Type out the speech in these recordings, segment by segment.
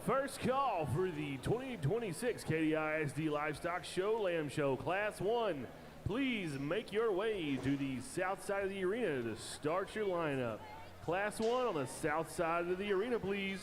First call for the 2026 Katy ISD Livestock Show Lamb Show Class 1. Please make your way to the south side of the arena to start your lineup. Class 1 on the south side of the arena, please.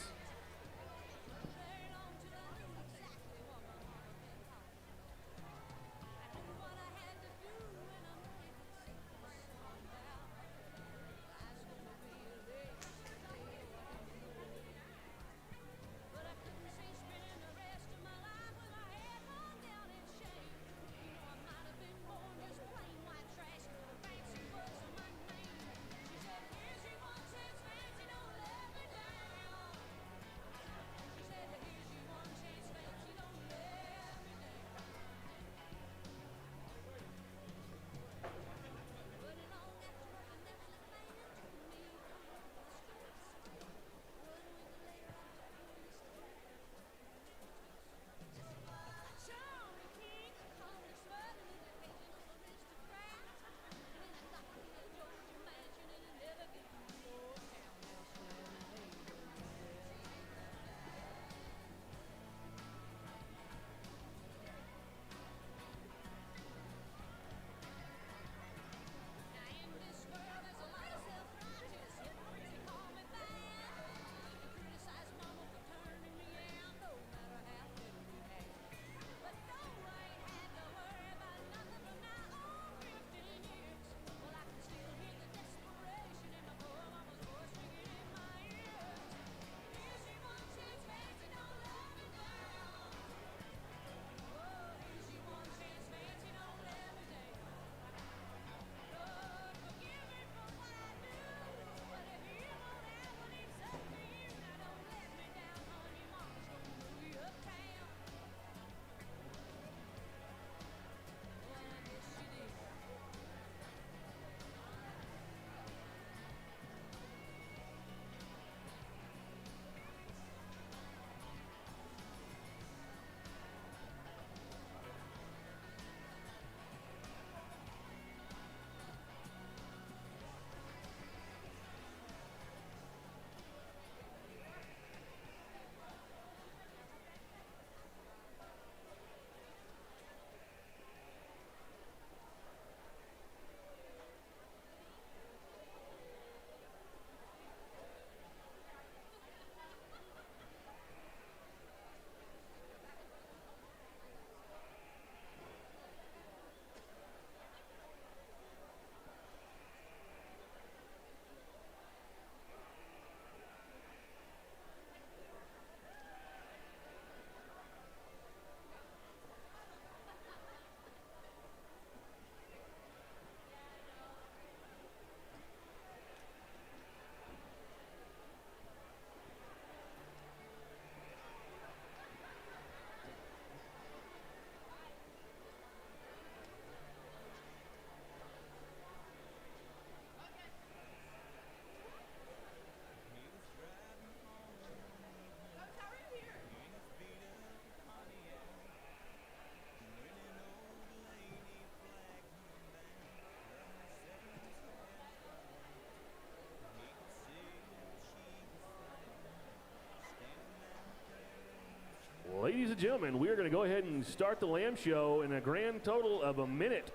Ladies and gentlemen, we are going to go ahead and start the Lamb Show in a grand total of a minute.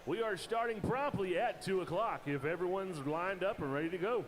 We are starting promptly at 2 o'clock if everyone's lined up and ready to go.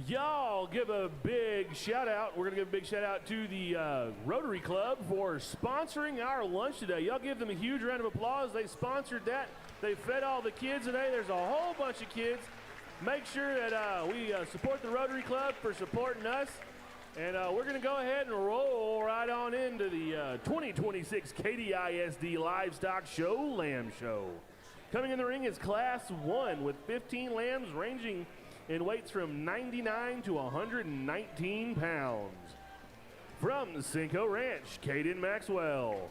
Y'all give a big shout out. We're going to give a big shout out to the Rotary Club for sponsoring our lunch today. Y'all give them a huge round of applause. They sponsored that. They fed all the kids today. There's a whole bunch of kids. Make sure that we support the Rotary Club for supporting us. And we're going to go ahead and roll right on into the 2026 Katy ISD Livestock Show Lamb Show. Coming in the ring is Class 1 with 15 lambs ranging in weights from 99 to 119 pounds. From Cinco Ranch, Caden Maxwell.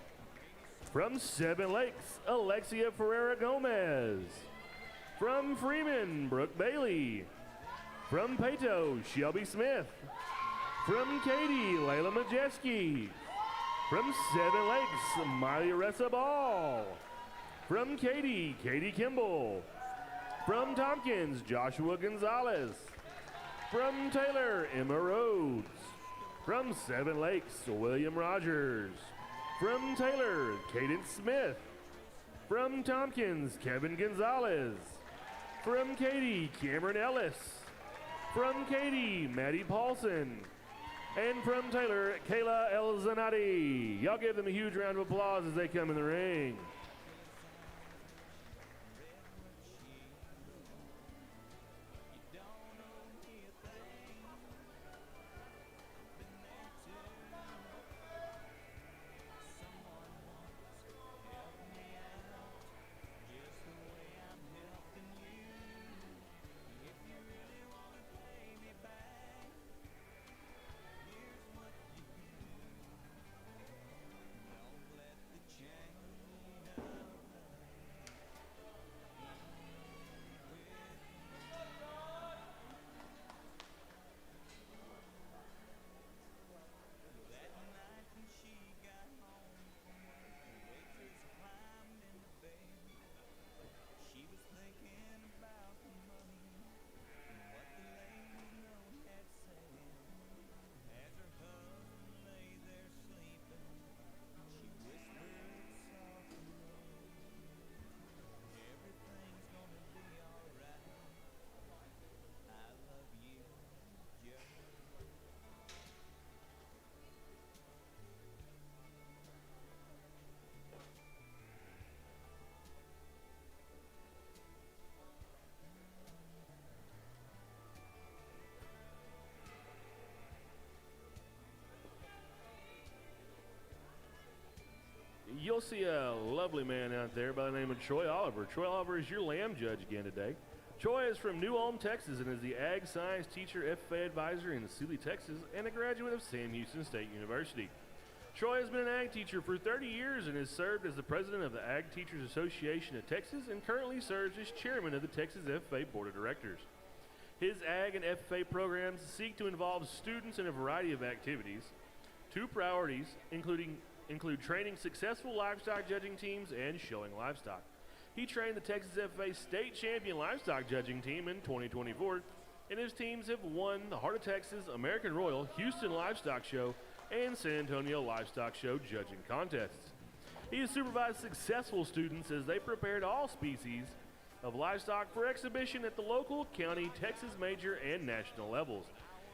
From Seven Lakes, Alexia Ferreira Gomez. From Freeman, Brooke Bailey. From Pato, Shelby Smith. From Katy, Layla Majeski. From Seven Lakes, Miley Ressa Ball. From Katy, Katie Kimball. From Tompkins, Joshua Gonzalez. From Taylor, Emma Rhodes. From Seven Lakes, William Rogers. From Taylor, Cadence Smith. From Tompkins, Kevin Gonzalez. From Katy, Cameron Ellis. From Katy, Maddie Paulson. And from Taylor, Kayla Elzanati. Y'all give them a huge round of applause as they come in the ring. You'll see a lovely man out there by the name of Troy Oliver. Troy Oliver is your lamb judge again today. Troy is from New Ulm, Texas, and is the Ag Science Teacher FFA Advisor in Sealy, Texas, and a graduate of Sam Houston State University. Troy has been an ag teacher for 30 years and has served as the president of the Ag Teachers Association of Texas and currently serves as chairman of the Texas FFA Board of Directors. His ag and FFA programs seek to involve students in a variety of activities. Two priorities include training successful livestock judging teams and showing livestock. He trained the Texas FFA State Champion Livestock Judging Team in 2024, and his teams have won the Heart of Texas, American Royal, Houston Livestock Show, and San Antonio Livestock Show judging contests. He has supervised successful students as they prepared all species of livestock for exhibition at the local, county, Texas major, and national levels.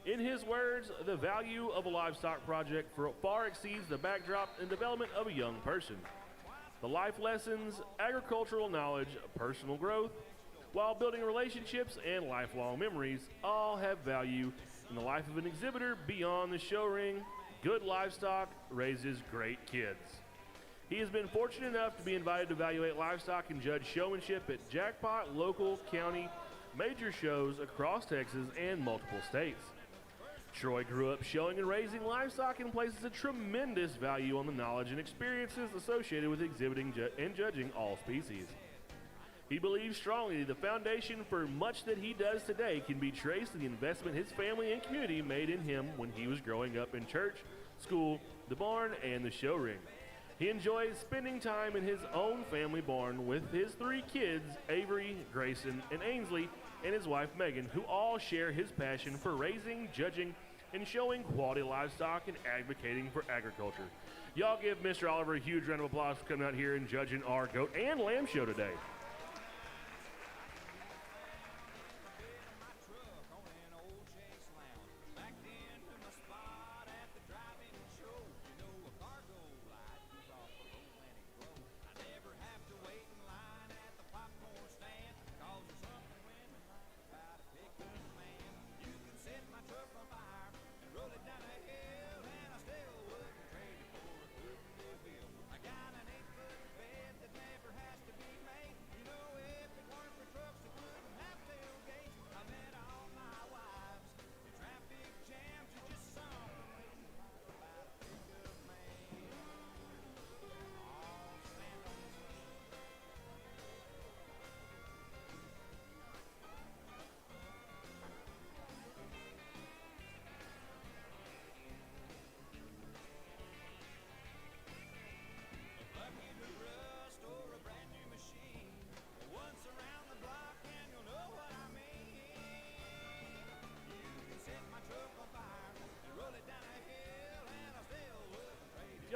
In his words, the value of a livestock project far exceeds the backdrop and development of a young person. The life lessons, agricultural knowledge, personal growth, while building relationships and lifelong memories, all have value in the life of an exhibitor beyond the show ring. Good livestock raises great kids. He has been fortunate enough to be invited to evaluate livestock and judge showmanship at jackpot local, county, major shows across Texas and multiple states. Troy grew up showing and raising livestock and places a tremendous value on the knowledge and experiences associated with exhibiting and judging all species. He believes strongly the foundation for much that he does today can be traced to the investment his family and community made in him when he was growing up in church, school, the barn, and the show ring. He enjoys spending time in his own family barn with his three kids, Avery, Grayson, and Ainsley, and his wife Megan, who all share his passion for raising, judging, and showing quality livestock and advocating for agriculture. Y'all give Mr. Oliver a huge round of applause for coming out here and judging our goat and lamb show today.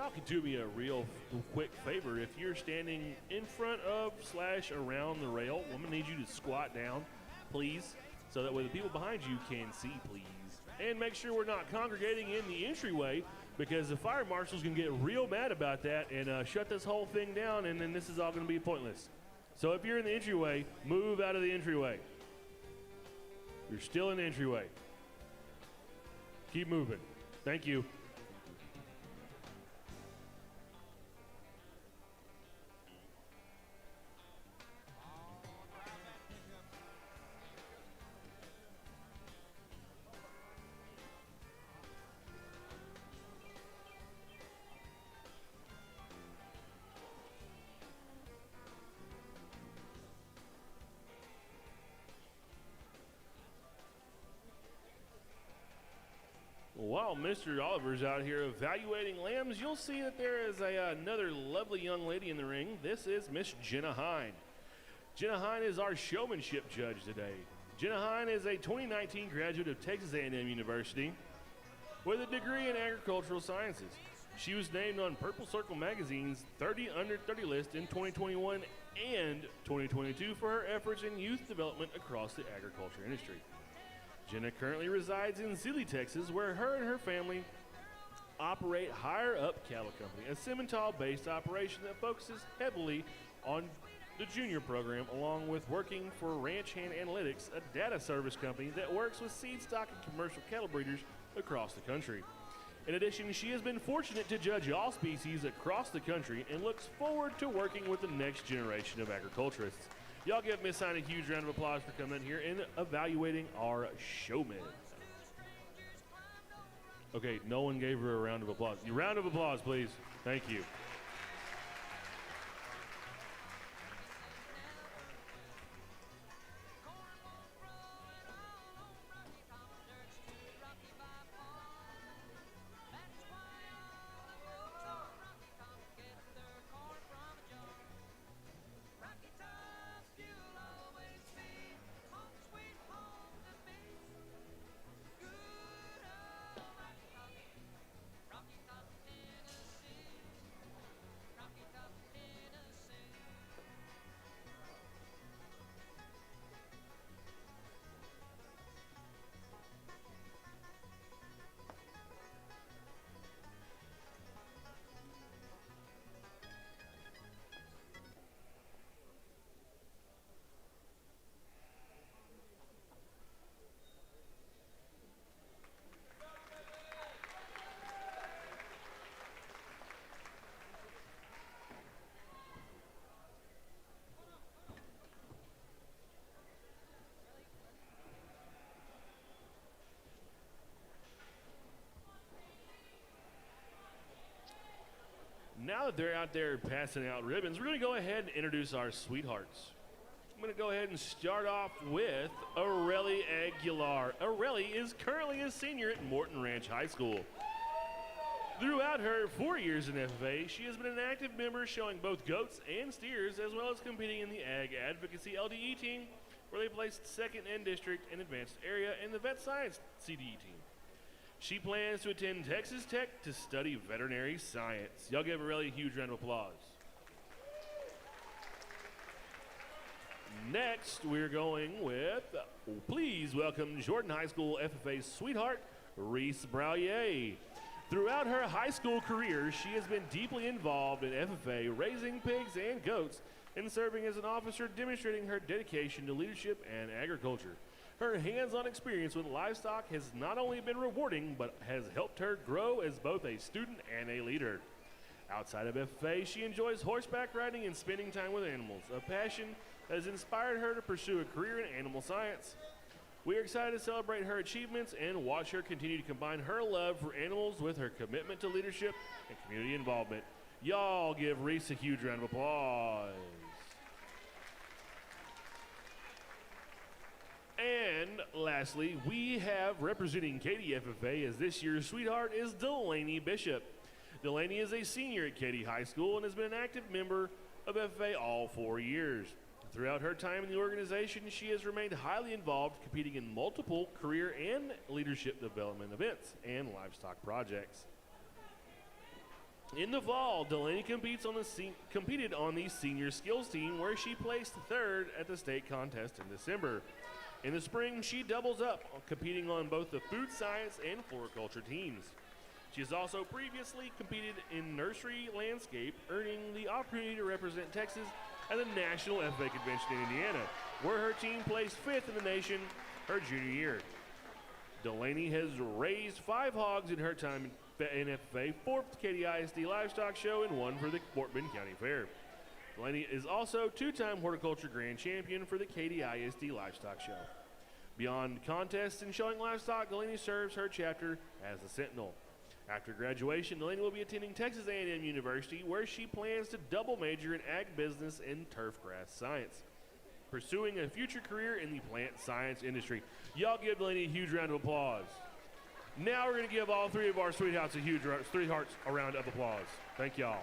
y'all could do me a real quick favor. If you're standing in front of / around the rail, I'm going to need you to squat down, please, so that way the people behind you can see, please. And make sure we're not congregating in the entryway, because the fire marshal's going to get real mad about that and shut this whole thing down, and then this is all going to be pointless. So if you're in the entryway, move out of the entryway. You're still in the entryway. Keep moving. Thank you. While Mr. Oliver's out here evaluating lambs, you'll see that there is another lovely young lady in the ring. This is Miss Jenna Hine. Jenna Hine is our showmanship judge today. Jenna Hine is a 2019 graduate of Texas A&M University with a degree in agricultural sciences. She was named on Purple Circle Magazine's 30 Under 30 list in 2021 and 2022 for her efforts in youth development across the agriculture industry. Jenna currently resides in Sealy, Texas, where her and her family operate Higher Up Cattle Company, a Simmental-based operation that focuses heavily on the junior program, along with working for Ranch Hand Analytics, a data service company that works with seed stock and commercial cattle breeders across the country. In addition, she has been fortunate to judge all species across the country and looks forward to working with the next generation of agriculturists. Y'all give Miss Hine a huge round of applause for coming in here and evaluating our showmen. Okay, no one gave her a round of applause. A round of applause, please. Thank you. Now that they're out there passing out ribbons, we're going to go ahead and introduce our sweethearts. I'm going to go ahead and start off with Aurelie Aguilar. Aurelie is currently a senior at Morton Ranch High School. Throughout her 4 years in FFA, she has been an active member showing both goats and steers, as well as competing in the Ag Advocacy LDE team, where they placed second in district and advanced area, and the Vet Science CDE team. She plans to attend Texas Tech to study veterinary science. Y'all give Aurelie a huge round of applause. Next, we're going with, please welcome Jordan High School FFA sweetheart, Reese Braulier. Throughout her high school career, she has been deeply involved in FFA, raising pigs and goats, and serving as an officer, demonstrating her dedication to leadership and agriculture. Her hands-on experience with livestock has not only been rewarding, but has helped her grow as both a student and a leader. Outside of FFA, she enjoys horseback riding and spending time with animals, a passion that has inspired her to pursue a career in animal science. We are excited to celebrate her achievements and watch her continue to combine her love for animals with her commitment to leadership and community involvement. Y'all give Reese a huge round of applause. And lastly, we have representing Katy FFA as this year's sweetheart is Delaney Bishop. Delaney is a senior at Katy High School and has been an active member of FFA all 4 years. Throughout her time in the organization, she has remained highly involved, competing in multiple career and leadership development events and livestock projects. In the fall, Delaney competed on the senior skills team where she placed third at the state contest in December. In the spring, she doubles up, competing on both the food science and floriculture teams. She has also previously competed in nursery landscape, earning the opportunity to represent Texas at the National FFA Convention in Indiana, where her team placed fifth in the nation her junior year. Delaney has raised 5 hogs in her time in FFA, 4th Katy ISD Livestock Show, and 1 for the Fort Bend County Fair. Delaney is also 2-time horticulture grand champion for the Katy ISD Livestock Show. Beyond contests and showing livestock, Delaney serves her chapter as a Sentinel. After graduation, Delaney will be attending Texas A&M University, where she plans to double major in ag business and turfgrass science, pursuing a future career in the plant science industry. Y'all give Delaney a huge round of applause. Now we're going to give all 3 of our sweethearts a round of applause. Thank y'all.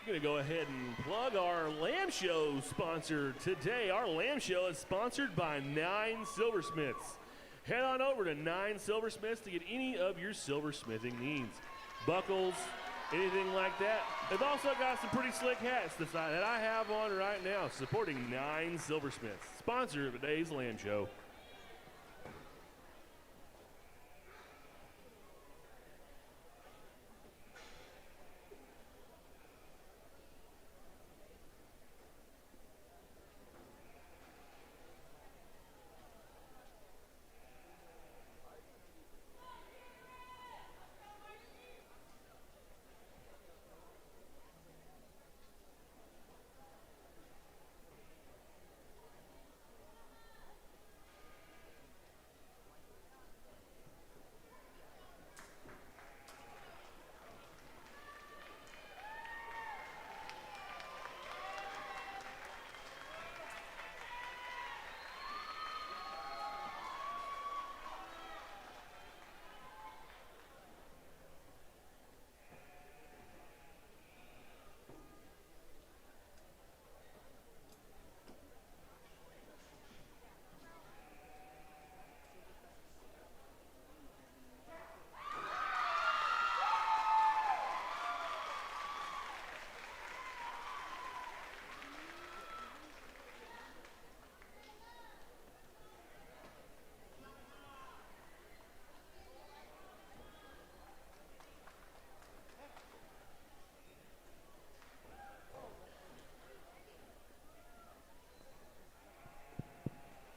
Going to go ahead and plug our Lamb Show sponsor today. Our Lamb Show is sponsored by 9 Silversmiths. Head on over to 9 Silversmiths to get any of your silversmithing needs. Buckles, anything like that. They've also got some pretty slick hats that I have on right now, supporting 9 Silversmiths, sponsor of today's Lamb Show.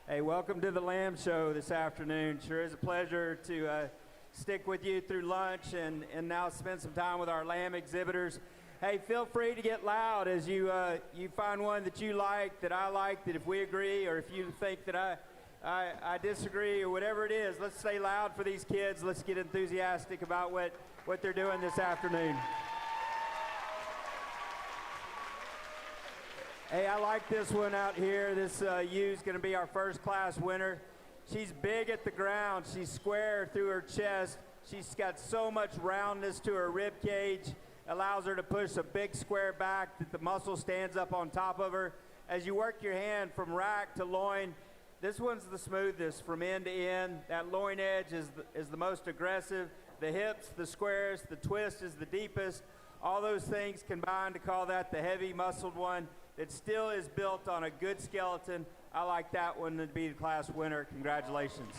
Hey, welcome to the Lamb Show this afternoon. Sure is a pleasure to stick with you through lunch and now spend some time with our lamb exhibitors. Hey, feel free to get loud as you find one that you like, that I like, that if we agree, or if you think that I disagree, or whatever it is. Let's stay loud for these kids. Let's get enthusiastic about what they're doing this afternoon. Hey, I like this one out here. This ewe is going to be our first class winner. She's big at the ground. She's square through her chest. She's got so much roundness to her rib cage, allows her to push a big square back that the muscle stands up on top of her. As you work your hand from rack to loin, This one's the smoothest from end to end. That loin edge is the most aggressive. The hips, the squares, the twist is the deepest. All those things combine to call that the heavy muscled one that still is built on a good skeleton. I like that one to be the class winner. Congratulations.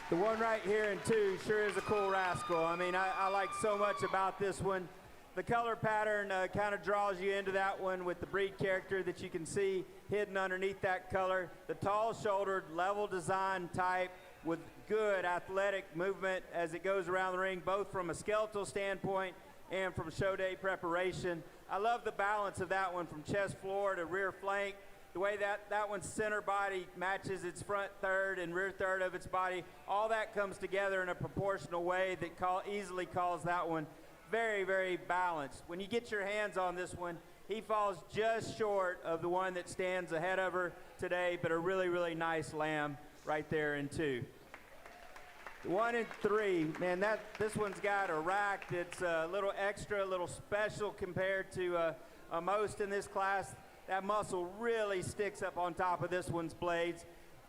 The one right here in 2 sure is a cool rascal. I mean, I like so much about this one. The color pattern kind of draws you into that one with the breed character that you can see hidden underneath that color. The tall-shouldered, level design type with good athletic movement as it goes around the ring, both from a skeletal standpoint and from show day preparation. I love the balance of that one from chest floor to rear flank. The way that one's center body matches its front third and rear third of its body. All that comes together in a proportional way that easily calls that one very, very balanced. When you get your hands on this one, he falls just short of the one that stands ahead of her today, but a really, really nice lamb right there in 2. 1 and 3, man, this one's got a rack that's a little extra, a little special compared to most in this class. That muscle really sticks up on top of this one's blades.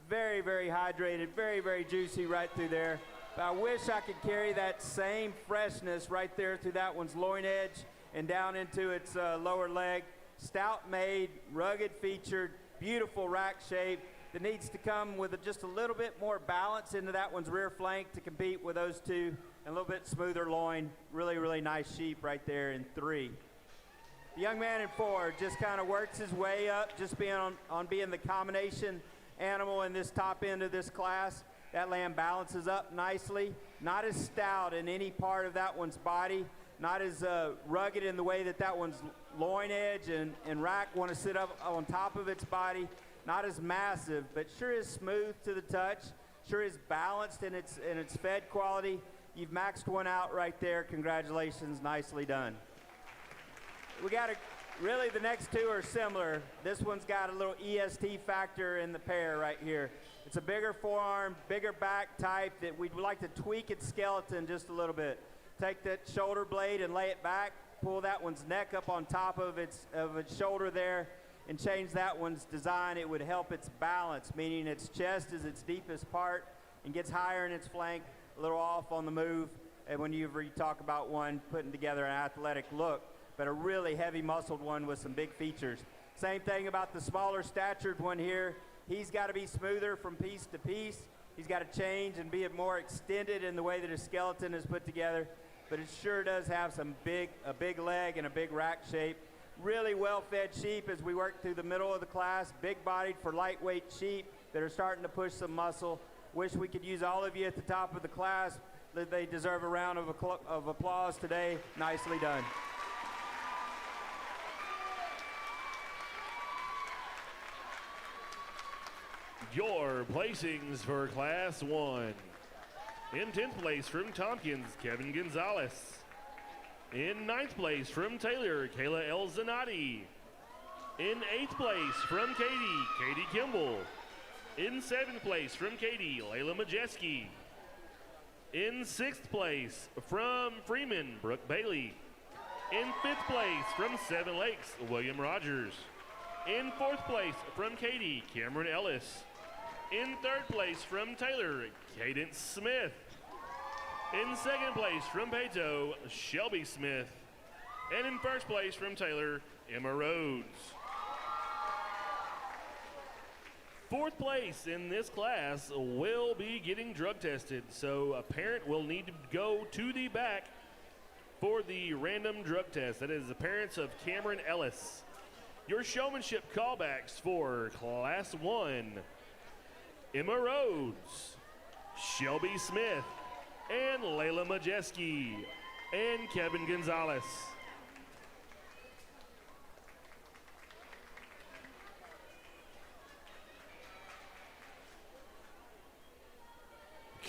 Very, very hydrated, very, very juicy right through there. But I wish I could carry that same freshness right there through that one's loin edge and down into its lower leg. Stout made, rugged featured, beautiful rack shape that needs to come with just a little bit more balance into that one's rear flank to compete with those 2, and a little bit smoother loin. Really, really nice sheep right there in 3. The young man in 4 just kind of works his way up, just being on being the combination animal in this top end of this class. That lamb balances up nicely, not as stout in any part of that one's body, not as rugged in the way that one's loin edge and rack want to sit up on top of its body, not as massive, but sure is smooth to the touch, sure is balanced in its fed quality. You've maxed one out right there. Congratulations, nicely done. We got really the next 2 are similar. This one's got a little EST factor in the pair right here. It's a bigger forearm, bigger back type that we'd like to tweak its skeleton just a little bit. Take that shoulder blade and lay it back, pull that one's neck up on top of its shoulder there, and change that one's design. It would help its balance, meaning its chest is its deepest part and gets higher in its flank, a little off on the move. And when you talk about one putting together an athletic look, but a really heavy muscled one with some big features. Same thing about the smaller statured one here. He's got to be smoother from piece to piece. He's got to change and be more extended in the way that his skeleton is put together, but it sure does have a big leg and a big rack shape. Really well-fed sheep as we work through the middle of the class, big-bodied for lightweight sheep that are starting to push some muscle. Wish we could use all of you at the top of the class. They deserve a round of applause today. Nicely done. Your placings for Class 1. In 10th place from Tompkins, Kevin Gonzalez. In 9th place from Taylor, Kayla El Zanati. In 8th place from Katy Kimball. In 7th place from Katy, Layla Majeski. In 6th place from Freeman, Brooke Bailey. In 5th place from Seven Lakes, William Rogers. In 4th place from Katy, Cameron Ellis. In 3rd place from Taylor, Cadence Smith. In 2nd place from Pato, Shelby Smith. And in 1st place from Taylor, Emma Rhodes. 4th place in this class will be getting drug tested, so a parent will need to go to the back for the random drug test. That is the parents of Cameron Ellis. Your showmanship callbacks for Class 1. Emma Rhodes, Shelby Smith, and Layla Majeski, and Kevin Gonzalez.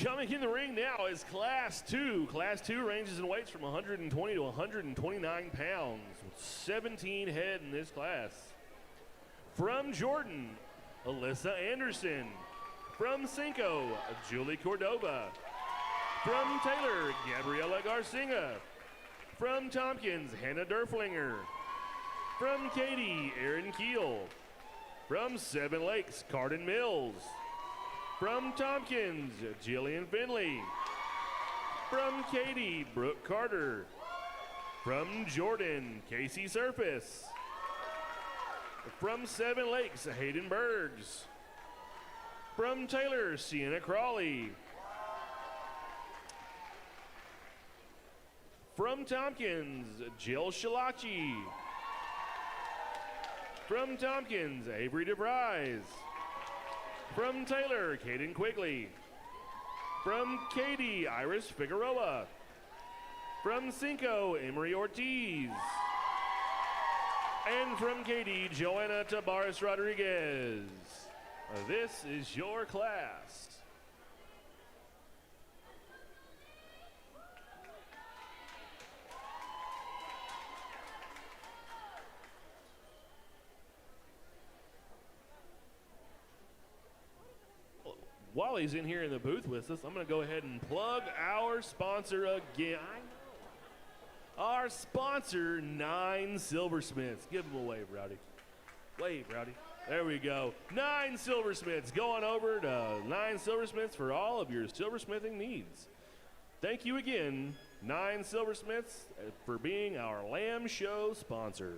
Coming in the ring now is Class 2. Class 2 ranges in weights from 120 to 129 pounds, with 17 head in this class. From Jordan, Alyssa Anderson. From Cinco, Julie Cordova. From Taylor, Gabriela Garcinga. From Tompkins, Hannah Derflinger. From Katy, Aaron Keel. From Seven Lakes, Cardin Mills. From Tompkins, Jillian Finley. From Katy, Brooke Carter. From Jordan, Casey Surface. From Seven Lakes, Hayden Bergs. From Taylor, Sienna Crawley. From Tompkins, Jill Shalachi. From Tompkins, Avery DeVries. From Taylor, Caden Quigley. From Katy, Iris Figueroa. From Cinco, Emery Ortiz. And from Katy, Joanna Tabares Rodriguez. This is your class. While he's in here in the booth with us, I'm going to go ahead and plug our sponsor again. Our sponsor, 9 Silversmiths. Give them a wave, Rowdy. Wave, Rowdy. There we go. 9 Silversmiths. Going over to 9 Silversmiths for all of your silversmithing needs. Thank you again, 9 Silversmiths, for being our Lamb Show sponsor.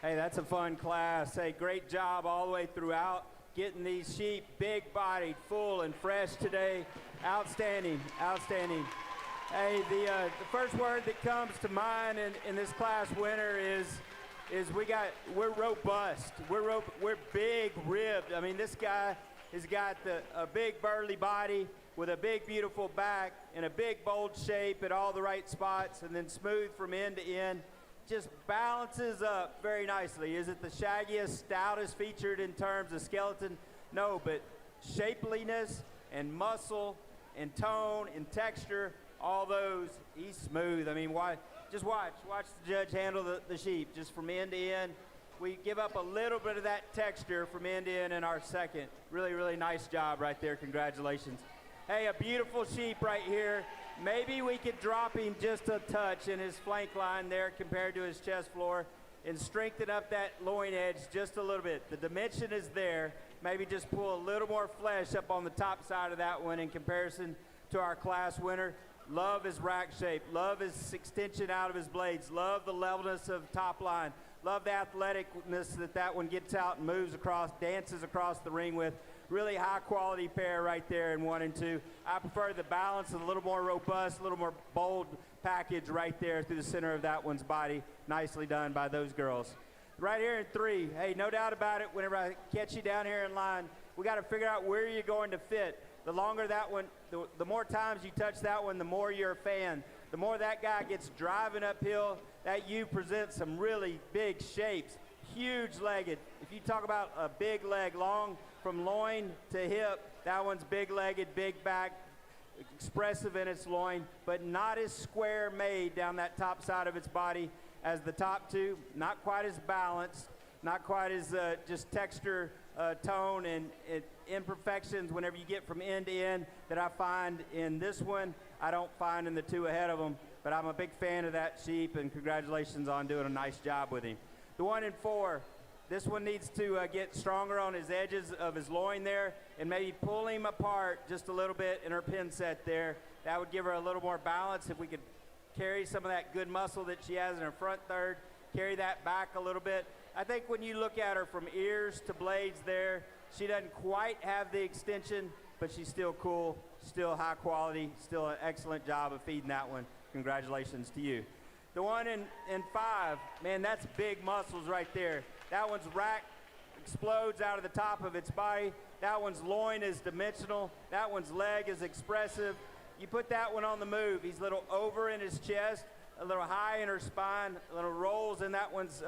Hey, that's a fun class. Hey, great job all the way throughout. Getting these sheep big-bodied, full and fresh today. Outstanding, outstanding. Hey, the first word that comes to mind in this class winner is we're robust. We're big ribbed. I mean, this guy has got a big burly body with a big beautiful back and a big bold shape at all the right spots, and then smooth from end to end. Just balances up very nicely. Is it the shaggiest, stoutest featured in terms of skeleton? No, but shapeliness and muscle and tone and texture, all those, he's smooth. I mean, just watch the judge handle the sheep just from end to end. We give up a little bit of that texture from end to end in our second. Really, really nice job right there. Congratulations. Hey, a beautiful sheep right here. Maybe we could drop him just a touch in his flank line there compared to his chest floor and strengthen up that loin edge just a little bit. The dimension is there. Maybe just pull a little more flesh up on the top side of that one in comparison to our class winner. Love his rack shape. Love his extension out of his blades. Love the levelness of top line. Love the athleticness that one gets out and moves across, dances across the ring with. Really high quality pair right there in 1 and 2. I prefer the balance of a little more robust, a little more bold package right there through the center of that one's body. Nicely done by those girls. Right here in 3, hey, no doubt about it, whenever I catch you down here in line, we got to figure out where you're going to fit. The longer that one, the more times you touch that one, the more you're a fan. The more that guy gets driving uphill, that you present some really big shapes, huge-legged. If you talk about a big leg, long from loin to hip, that one's big-legged, big back, expressive in its loin, but not as square made down that top side of its body as the top two. Not quite as balanced, not quite as just texture, tone, and imperfections whenever you get from end to end that I find in this one. I don't find in the two ahead of them, but I'm a big fan of that sheep, and congratulations on doing a nice job with him. The 1 and 4, this one needs to get stronger on his edges of his loin there and maybe pull him apart just a little bit in her pin set there. That would give her a little more balance if we could carry some of that good muscle that she has in her front third, carry that back a little bit. I think when you look at her from ears to blades there, she doesn't quite have the extension, but she's still cool, still high quality, still an excellent job of feeding that one. Congratulations to you. The 1 and 5, man, that's big muscles right there. That one's rack explodes out of the top of its body. That one's loin is dimensional. That one's leg is expressive. You put that one on the move. He's a little over in his chest, a little high in her spine, a little rolls in that one's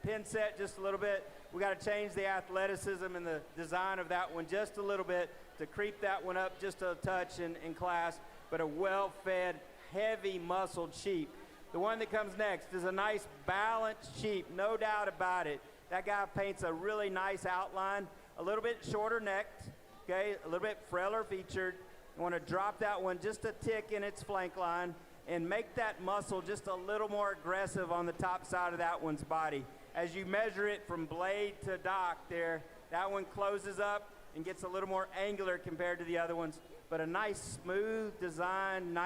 pin set just a little bit. We got to change the athleticism and the design of that one just a little bit to creep that one up just a touch in class, but a well-fed, heavy muscled sheep. The one that comes next is a nice balanced sheep, no doubt about it. That guy paints a really nice outline, a little bit shorter necked, okay, a little bit frailer featured. You want to drop that one just a tick in its flank line and make that muscle just a little more aggressive on the top side of that one's body. As you measure it from blade to dock there, that one closes up and gets a little more angular compared to the other ones, but a nice smooth design,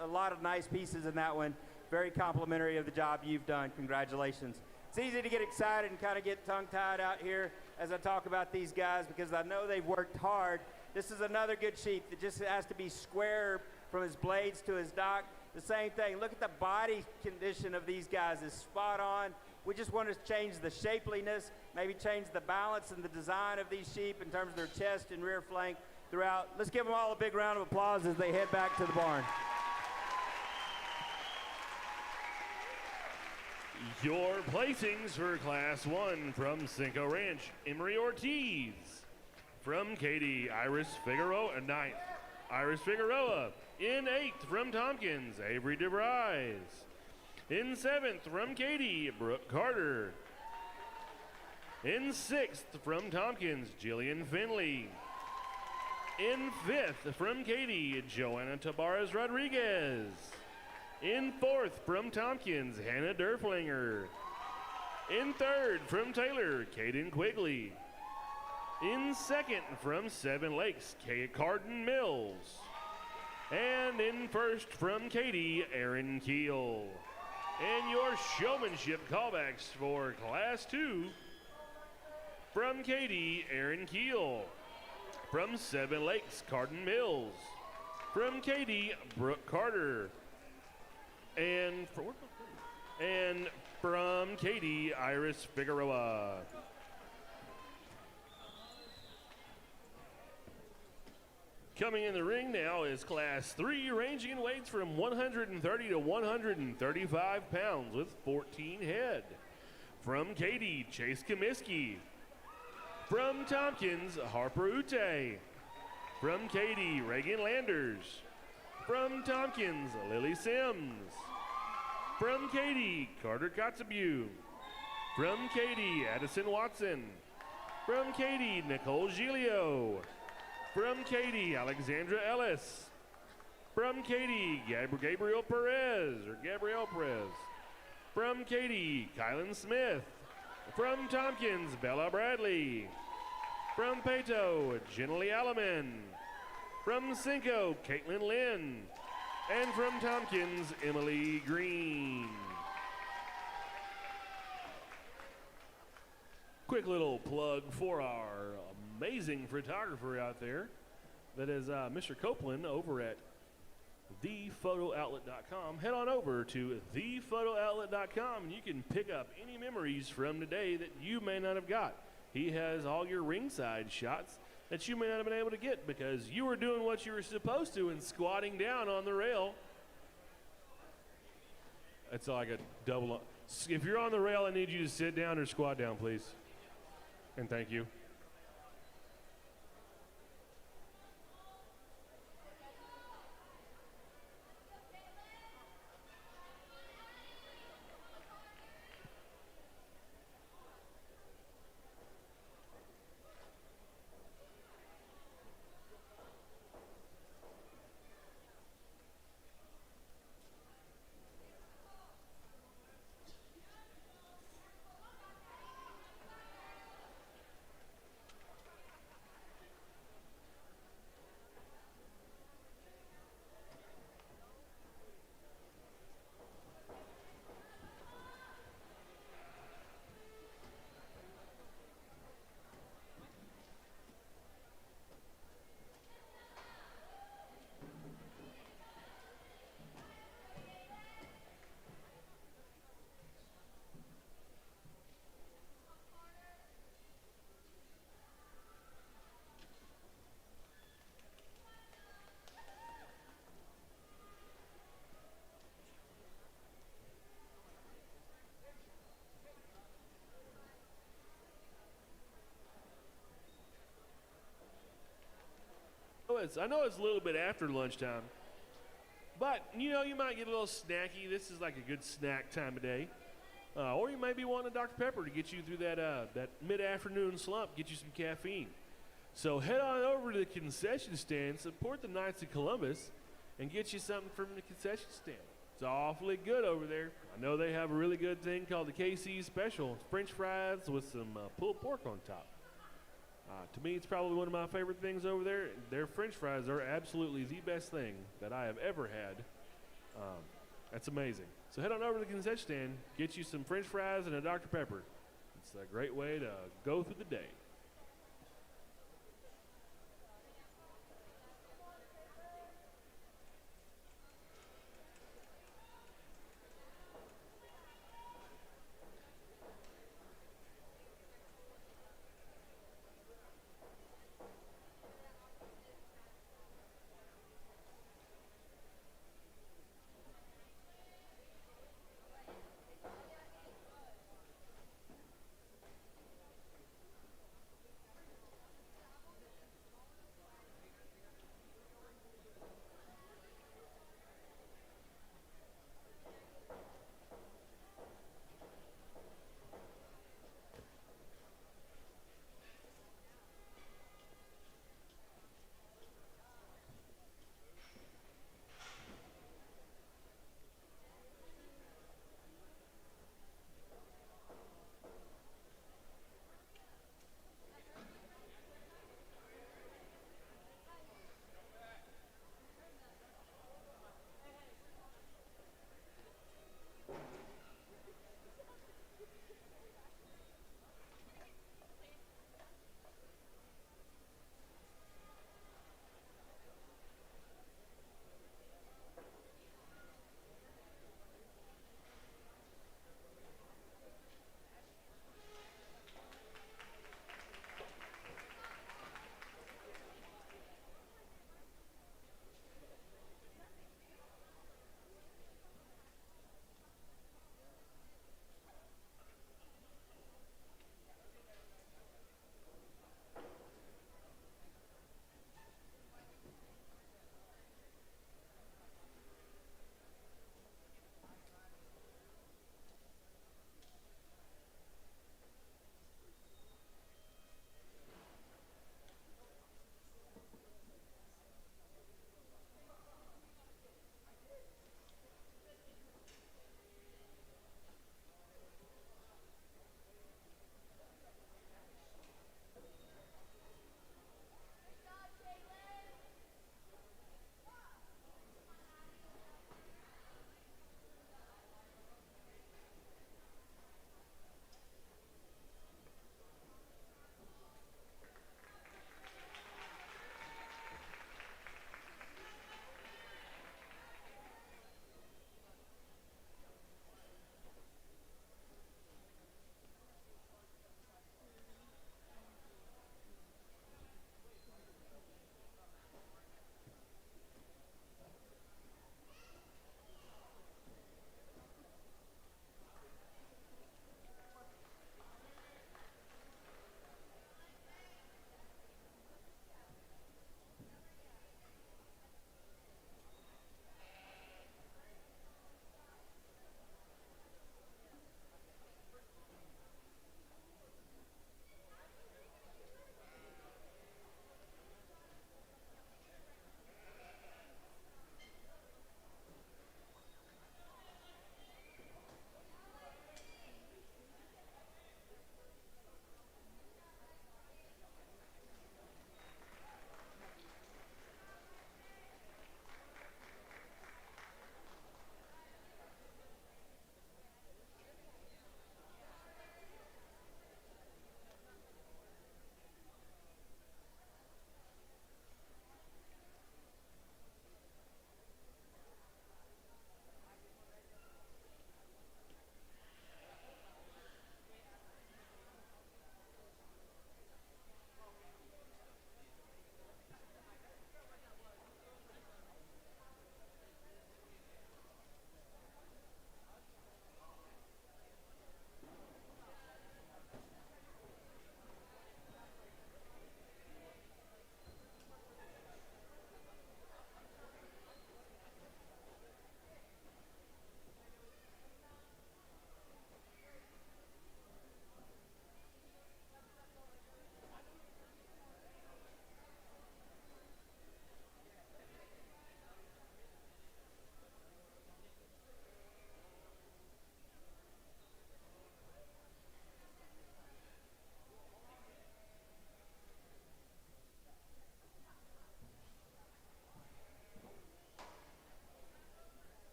a lot of nice pieces in that one. Very complimentary of the job you've done. Congratulations. It's easy to get excited and kind of get tongue-tied out here as I talk about these guys because I know they've worked hard. This is another good sheep that just has to be square from his blades to his dock. The same thing. Look at the body condition of these guys. It's spot on. We just want to change the shapeliness, maybe change the balance and the design of these sheep in terms of their chest and rear flank throughout. Let's give them all a big round of applause as they head back to the barn. Your placings for Class 1 from Cinco Ranch, Emery Ortiz. From Katy, Iris Figueroa, 9th. Iris Figueroa. In 8th from Tompkins, Avery DeVries. In 7th from Katy, Brooke Carter. In 6th from Tompkins, Jillian Finley. In 5th from Katy, Joanna Tabarez Rodriguez. In 4th from Tompkins, Hannah Derflinger. In 3rd from Taylor, Caden Quigley. In 2nd from Seven Lakes, Kay Carden Mills. And in 1st from Katy, Aaron Keel. And your showmanship callbacks for Class 2. From Katy, Aaron Keel. From Seven Lakes, Carden Mills. From Katy, Brooke Carter. And from Katy, Iris Figueroa. Coming in the ring now is Class 3, ranging in weights from 130 to 135 pounds with 14 head. From Katy, Chase Comiskey. From Tompkins, Harper Ute. From Katy, Reagan Landers. From Tompkins, Lily Sims. From Katy, Carter Kotzebue. From Katy, Addison Watson. From Katy, Nicole Giglio. From Katy, Alexandra Ellis. From Katy, Gabrielle Perez. From Katy, Kylan Smith. From Tompkins, Bella Bradley. From Pato, Jenny Alleman. From Cinco, Caitlin Lynn. And from Tompkins, Emily Green. Quick little plug for our amazing photographer out there. That is Mr. Copeland over at thephotooutlet.com. Head on over to thephotooutlet.com and you can pick up any memories from today that you may not have got. He has all your ringside shots that you may not have been able to get because you were doing what you were supposed to and squatting down on the rail. It's like a double. If you're on the rail, I need you to sit down or squat down, please. And thank you. I know it's a little bit after lunchtime, but you know, you might get a little snacky. This is like a good snack time of day. Or you may be wanting a Dr. Pepper to get you through that mid-afternoon slump, get you some caffeine. So head on over to the concession stand, support the Knights of Columbus, and get you something from the concession stand. It's awfully good over there. I know they have a really good thing called the KC Special. It's French fries with some pulled pork on top. To me, it's probably one of my favorite things over there. Their French fries are absolutely the best thing that I have ever had. That's amazing. So head on over to the concession stand, get you some French fries and a Dr. Pepper. It's a great way to go through the day.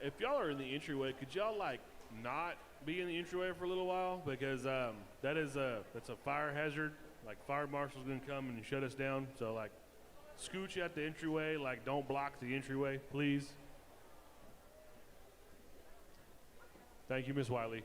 if y'all are in the entryway, could y'all like not be in the entryway for a little while, because that's a fire hazard. Like fire marshal's gonna come and shut us down. So like, scooch out the entryway. Like, don't block the entryway, please. Thank you, Miss Wiley.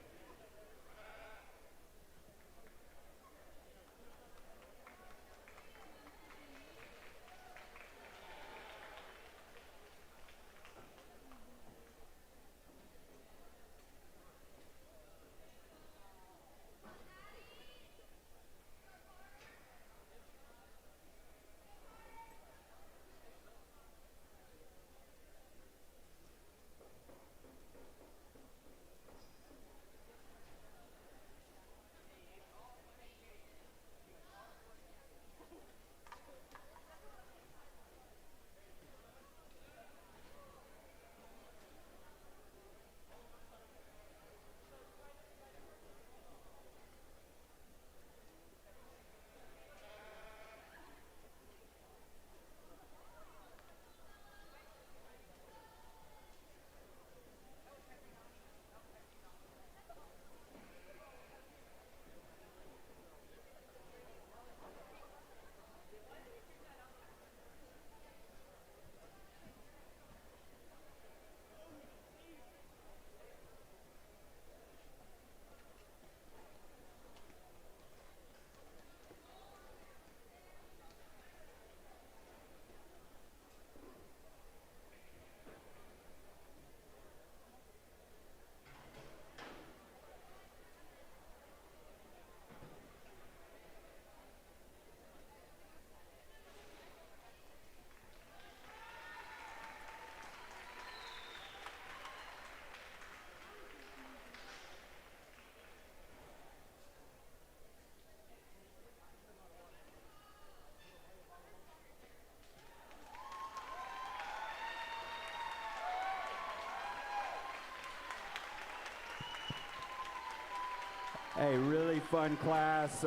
Hey, really fun class.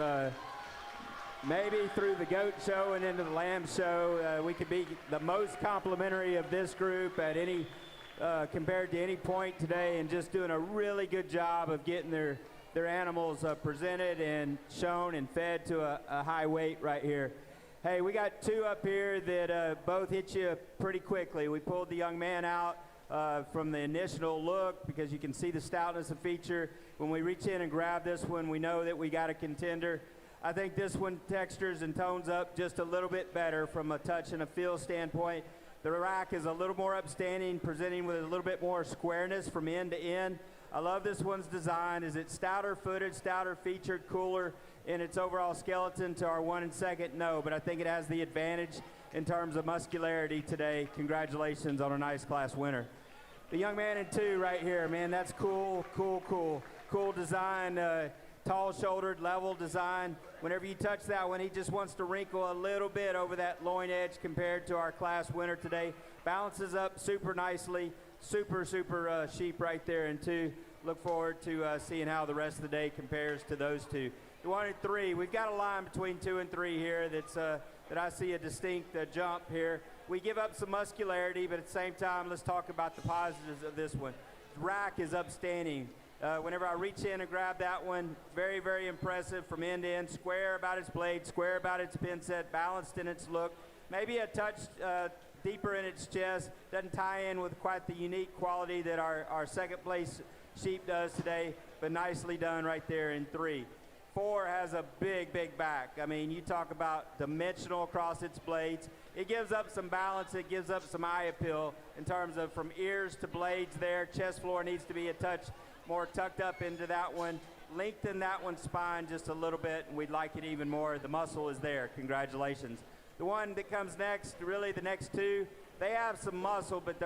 Maybe through the goat show and into the lamb show, we could be the most complimentary of this group at any compared to any point today, and just doing a really good job of getting their animals presented and shown and fed to a high weight right here. Hey, we got two up here that both hit you pretty quickly. We pulled the young man out from the initial look because you can see the stoutness of feature. When we reach in and grab this one, we know that we got a contender. I think this one textures and tones up just a little bit better from a touch and a feel standpoint. The rack is a little more upstanding, presenting with a little bit more squareness from end to end. I love this one's design. Is it stouter footed, stouter featured, cooler in its overall skeleton to our 1 and 2nd? No, but I think it has the advantage in terms of muscularity today. Congratulations on a nice class winner. The young man in 2 right here, man, that's cool, cool, cool. Cool design, tall-shouldered, level design. Whenever you touch that one, he just wants to wrinkle a little bit over that loin edge compared to our class winner today. Balances up super nicely. Super sheep right there in 2. Look forward to seeing how the rest of the day compares to those 2. The 1 and 3, we've got a line between 2 and 3 here that I see a distinct jump here. We give up some muscularity, but at the same time, let's talk about the positives of this one. Rack is upstanding. Whenever I reach in and grab that one, very, very impressive from end to end. Square about its blade, square about its pin set, balanced in its look. Maybe a touch deeper in its chest. Doesn't tie in with quite the unique quality that our second place sheep does today, but nicely done right there in 3. 4 has a big, big back. I mean, you talk about dimensional across its blades. It gives up some balance. It gives up some eye appeal in terms of from ears to blades there. Chest floor needs to be a touch more tucked up into that one. Lengthen that one's spine just a little bit, and we'd like it even more. The muscle is there. Congratulations. The one that comes next, really the next 2, they have some muscle, but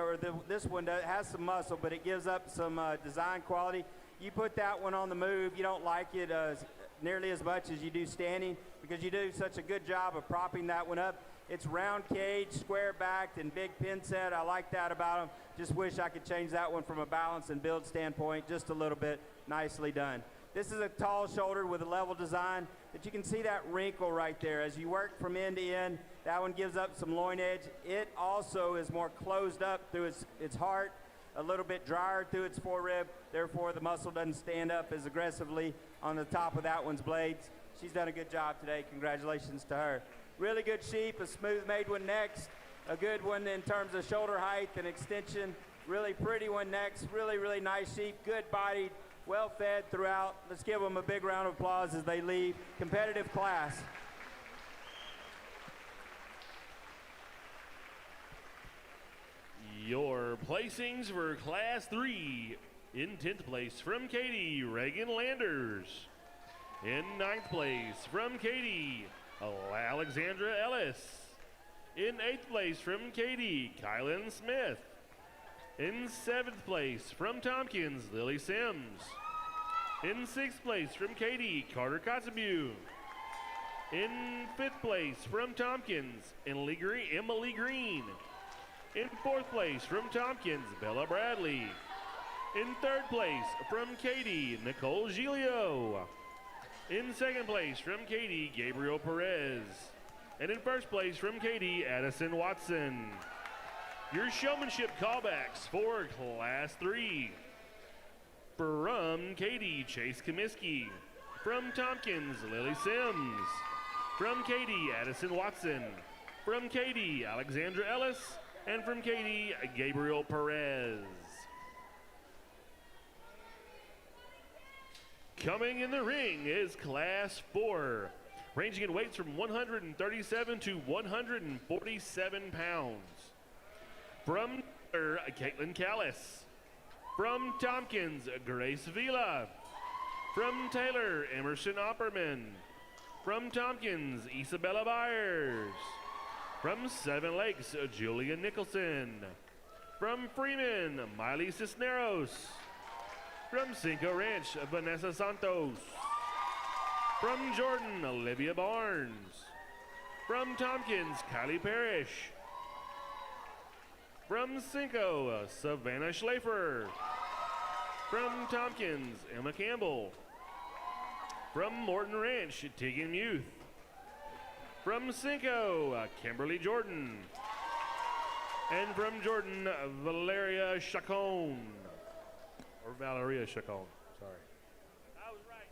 this one has some muscle, but it gives up some design quality. You put that one on the move, you don't like it nearly as much as you do standing because you do such a good job of propping that one up. It's round cage, square backed, and big pin set. I like that about them. Just wish I could change that one from a balance and build standpoint just a little bit. Nicely done. This is a tall shoulder with a level design that you can see that wrinkle right there. As you work from end to end, that one gives up some loin edge. It also is more closed up through its heart. a little bit drier through its forerib. Therefore, the muscle doesn't stand up as aggressively on the top of that one's blades. She's done a good job today. Congratulations to her. Really good sheep, a smooth made one next, a good one in terms of shoulder height and extension. Really pretty one next. Really, really nice sheep, good bodied, well fed throughout. Let's give them a big round of applause as they leave competitive class. Your placings for Class 3. In 10th place from Katy, Reagan Landers. In 9th place from Katy, Alexandra Ellis. In 8th place from Katy, Kylan Smith. In 7th place from Tompkins, Lily Sims. In 6th place from Katy, Carter Kotzebue. In 5th place from Tompkins, Emily Green. In 4th place from Tompkins, Bella Bradley. In 3rd place from Katy, Nicole Giglio. In 2nd place from Katy, Gabriel Perez. And in 1st place from Katy, Addison Watson. Your showmanship callbacks for Class 3. From Katy, Chase Comiskey. From Tompkins, Lily Sims. From Katy, Addison Watson. From Katy, Alexandra Ellis. And from Katy, Gabriel Perez. Coming in the ring is Class 4, ranging in weights from 137 to 147 pounds. From Caitlin Callis. From Tompkins, Grace Vila. From Taylor, Emerson Opperman. From Tompkins, Isabella Byers. From Seven Lakes, Julia Nicholson. From Freeman, Miley Cisneros. From Cinco Ranch, Vanessa Santos. From Jordan, Olivia Barnes. From Tompkins, Kylie Parrish. From Cinco, Savannah Schlafer. From Tompkins, Emma Campbell. From Morton Ranch, Tegan Muth. From Cinco, Kimberly Jordan. And from Jordan, Valeria Chacon. Or Valeria Chacon, sorry. I was right.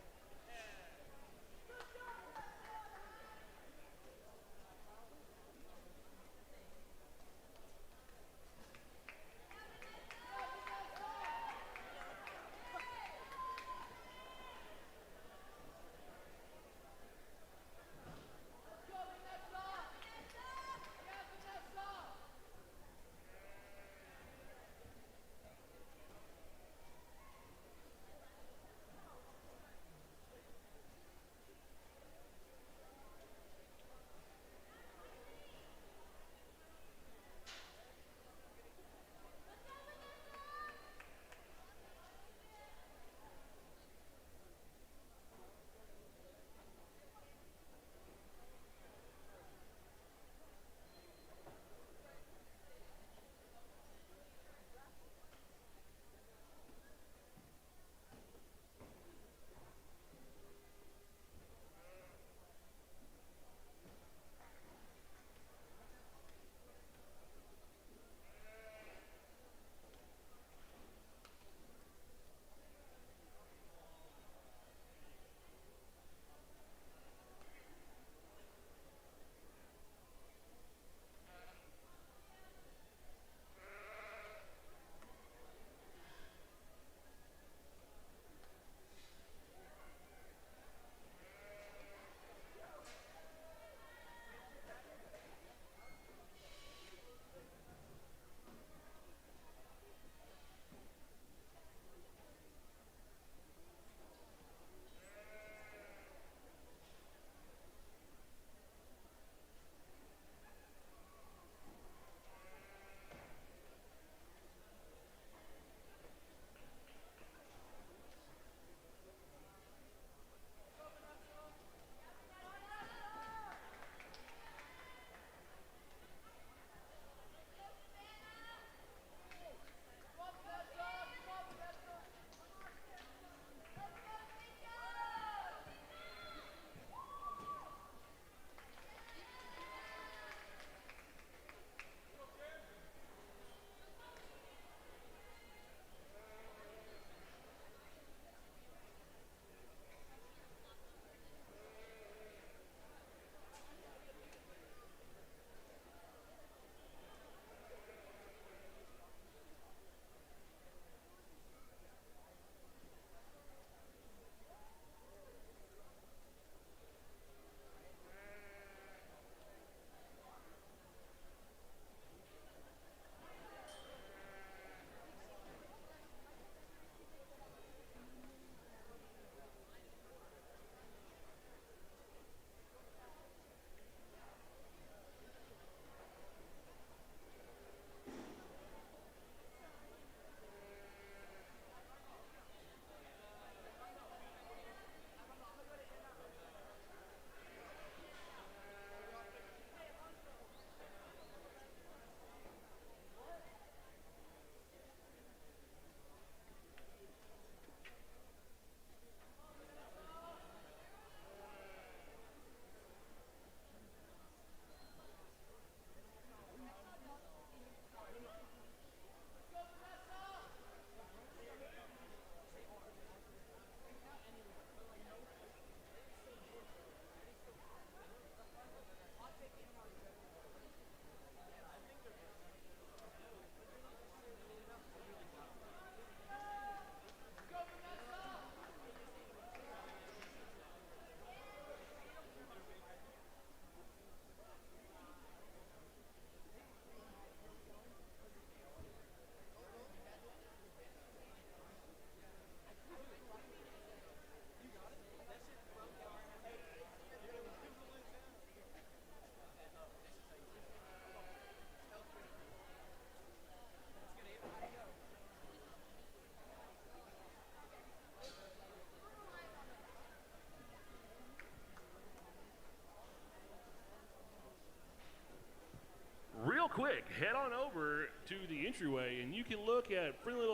head on over to the entryway, and you can look at Friendly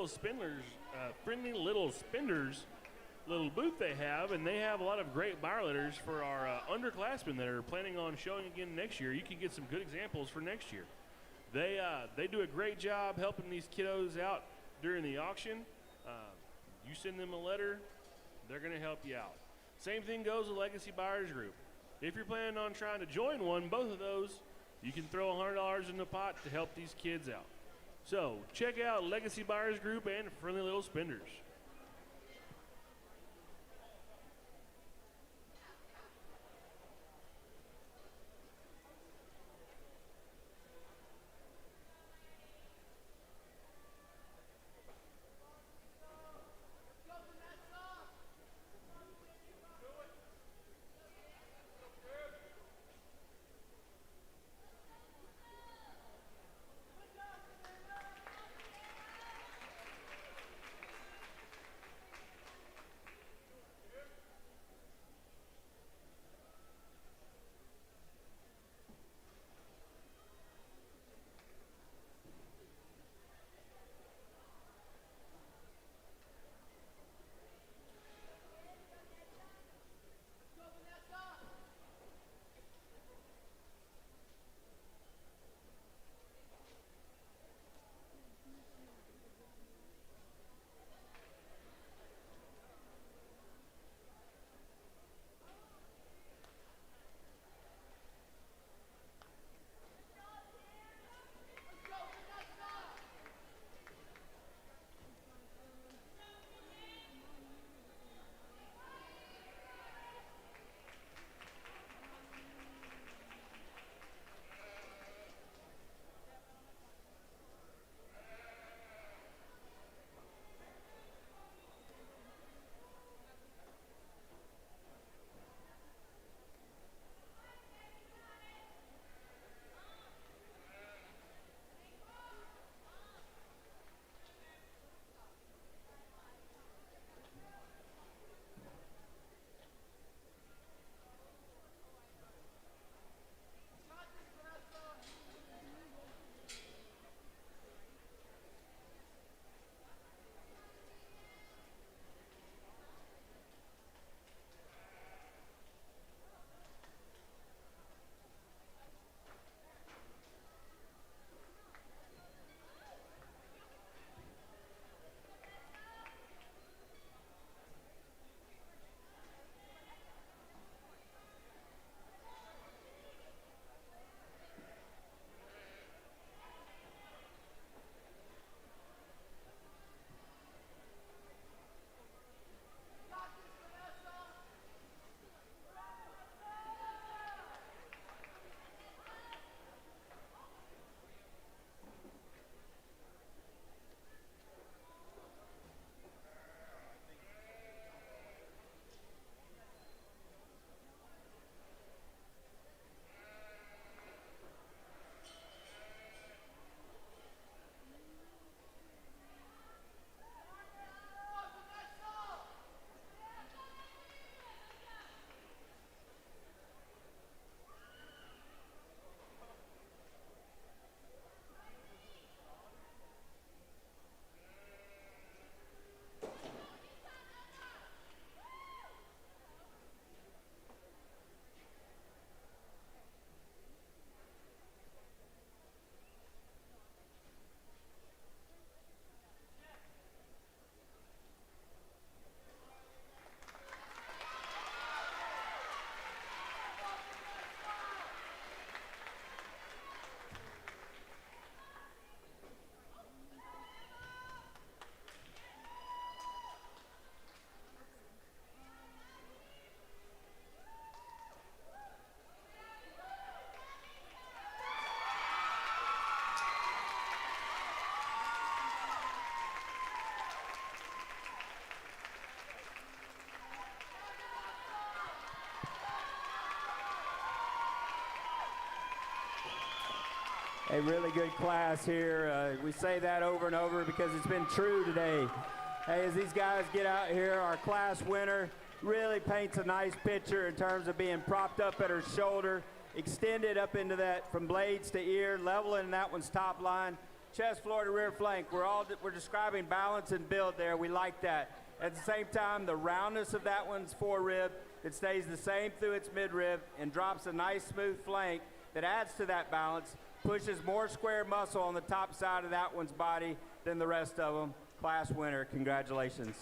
Little Spenders little booth they have, and they have a lot of great buyer letters for our underclassmen that are planning on showing again next year. You can get some good examples for next year. They do a great job helping these kiddos out during the auction. You send them a letter, they're going to help you out. Same thing goes with Legacy Buyers Group. If you're planning on trying to join one, both of those, you can throw $100 in the pot to help these kids out. So check out Legacy Buyers Group and Friendly Little Spenders. A really good class here. We say that over and over because it's been true today. Hey, as these guys get out here, our class winner really paints a nice picture in terms of being propped up at her shoulder extended up into that from blades to ear, leveling that one's top line, chest, floor to rear flank. We're describing balance and build there. We like that. At the same time, the roundness of that one's forerib, it stays the same through its midrib and drops a nice smooth flank that adds to that balance, pushes more square muscle on the top side of that one's body than the rest of them. Class winner, congratulations.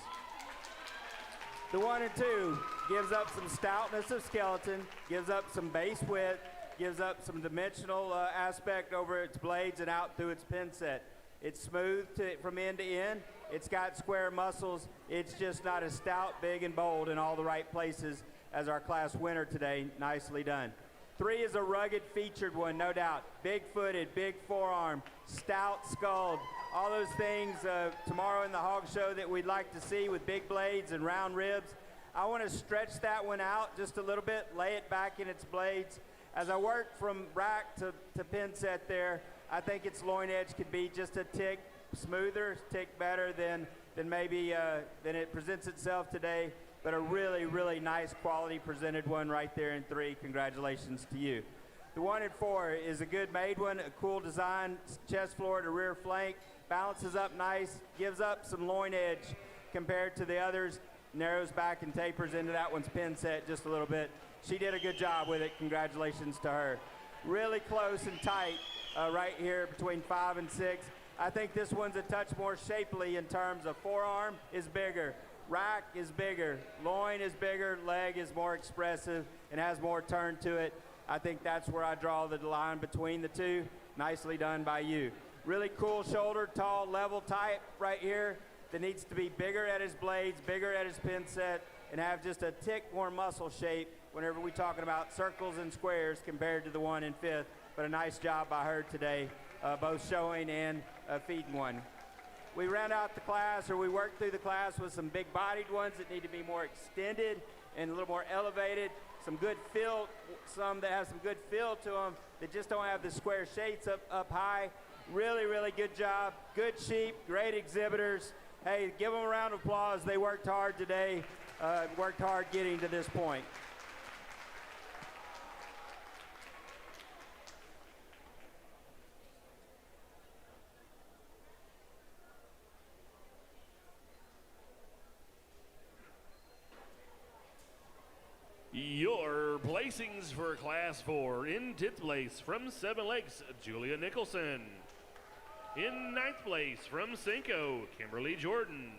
The 1 and 2 gives up some stoutness of skeleton, gives up some base width, gives up some dimensional aspect over its blades and out through its pin set. It's smooth from end to end. It's got square muscles. It's just not as stout, big, and bold in all the right places as our class winner today. Nicely done. 3 is a rugged featured one, no doubt. Big-footed, big forearm, stout skulled, all those things tomorrow in the hog show that we'd like to see with big blades and round ribs. I want to stretch that one out just a little bit, lay it back in its blades. As I work from rack to pin set there, I think its loin edge could be just a tick smoother, tick better than maybe than it presents itself today, but a really, really nice quality presented one right there in 3. Congratulations to you. The 1 and 4 is a good made one, a cool design, chest, floor to rear flank, balances up nice, gives up some loin edge compared to the others, narrows back and tapers into that one's pin set just a little bit. She did a good job with it. Congratulations to her. Really close and tight right here between 5 and 6. I think this one's a touch more shapely in terms of forearm is bigger, rack is bigger, loin is bigger, leg is more expressive and has more turn to it. I think that's where I draw the line between the two. Nicely done by you. Really cool shoulder, tall, level type right here that needs to be bigger at his blades, bigger at his pin set, and have just a tick more muscle shape whenever we're talking about circles and squares compared to the 1 in 5th. But a nice job by her today, both showing and feeding one. We ran out the class, or we worked through the class with some big-bodied ones that need to be more extended and a little more elevated. Some good feel, some that have some good feel to them that just don't have the square shapes up high. Really, really good job. Good sheep, great exhibitors. Hey, give them a round of applause. They worked hard today, worked hard getting to this point. Your placings for Class 4. In 10th place from Seven Lakes, Julia Nicholson. In 9th place from Cinco, Kimberly Jordan.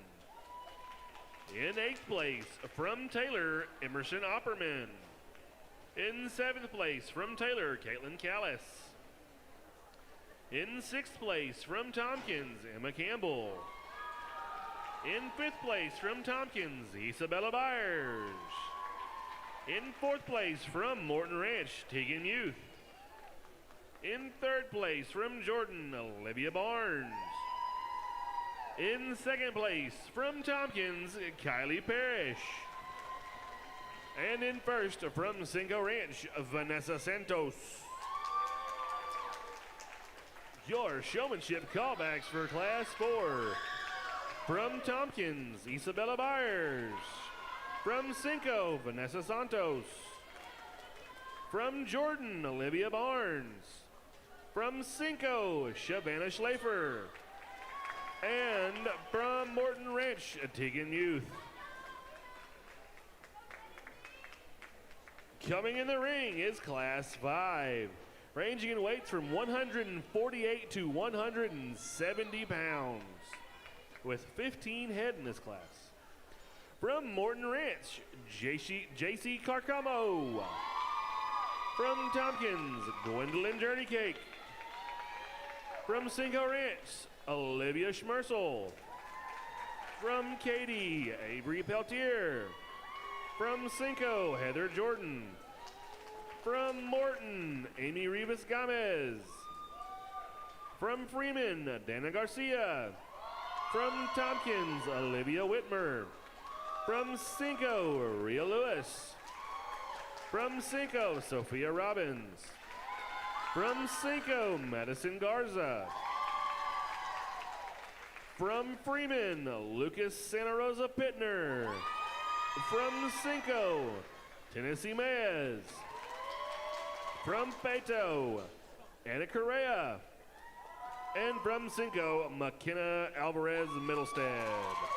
In 8th place from Taylor, Emerson Opperman. In 7th place from Taylor, Caitlin Callis. In 6th place from Tompkins, Emma Campbell. In 5th place from Tompkins, Isabella Byers. In 4th place from Morton Ranch, Tegan Youth. In 3rd place from Jordan, Olivia Barnes. In 2nd place from Tompkins, Kylie Parrish. And in 1st from Cinco Ranch, Vanessa Santos. Your showmanship callbacks for Class 4. From Tompkins, Isabella Byers. From Cinco, Vanessa Santos. From Jordan, Olivia Barnes. From Cinco, Shavannah Schlafer. And from Morton Ranch, Tegan Youth. Coming in the ring is Class 5, ranging in weights from 148 to 170 pounds, with 15 head in this class. From Morton Ranch, JC Carcamo. From Tompkins, Gwendolyn Journey Cake. From Cinco Ranch, Olivia Schmersel. From Katy, Avery Peltier. From Cinco, Heather Jordan. From Morton, Amy Rivas Gomez. From Freeman, Dana Garcia. From Tompkins, Olivia Whitmer. From Cinco, Rhea Lewis. From Cinco, Sophia Robbins. From Cinco, Madison Garza. From Freeman, Lucas Santa Rosa Pittner. From Cinco, Tennessee Mez. From Pato, Anna Correa. And from Cinco, McKenna Alvarez Middlestead.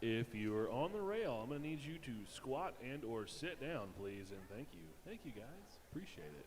If you are on the rail, I'm going to need you to squat and or sit down, please, and thank you. Thank you, guys. Appreciate it.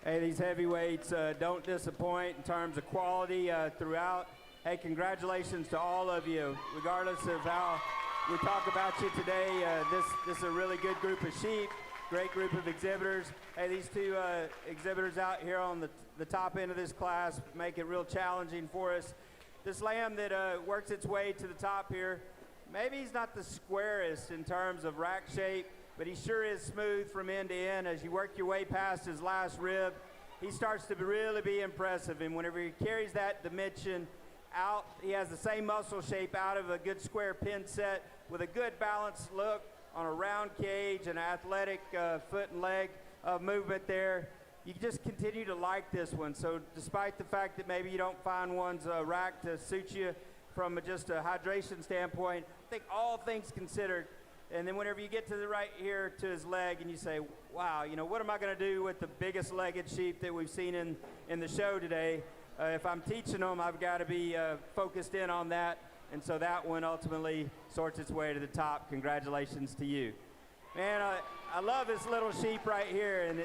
Hey, these heavyweights don't disappoint in terms of quality throughout. Hey, congratulations to all of you. Regardless of how we talk about you today, this is a really good group of sheep, great group of exhibitors. Hey, these two exhibitors out here on the top end of this class make it real challenging for us. This lamb that works its way to the top here, maybe he's not the squarest in terms of rack shape, but he sure is smooth from end to end. As you work your way past his last rib, he starts to really be impressive. And whenever he carries that dimension out, he has the same muscle shape out of a good square pin set with a good balanced look on a round cage and athletic foot and leg movement there. You just continue to like this one. So despite the fact that maybe you don't find one's rack to suit you from just a hydration standpoint, I think all things considered. And then whenever you get to the right here to his leg and you say, wow, you know, what am I going to do with the biggest legged sheep that we've seen in the show today? If I'm teaching them, I've got to be focused in on that. And so that one ultimately sorts its way to the top. Congratulations to you. Man, I love this little sheep right here. And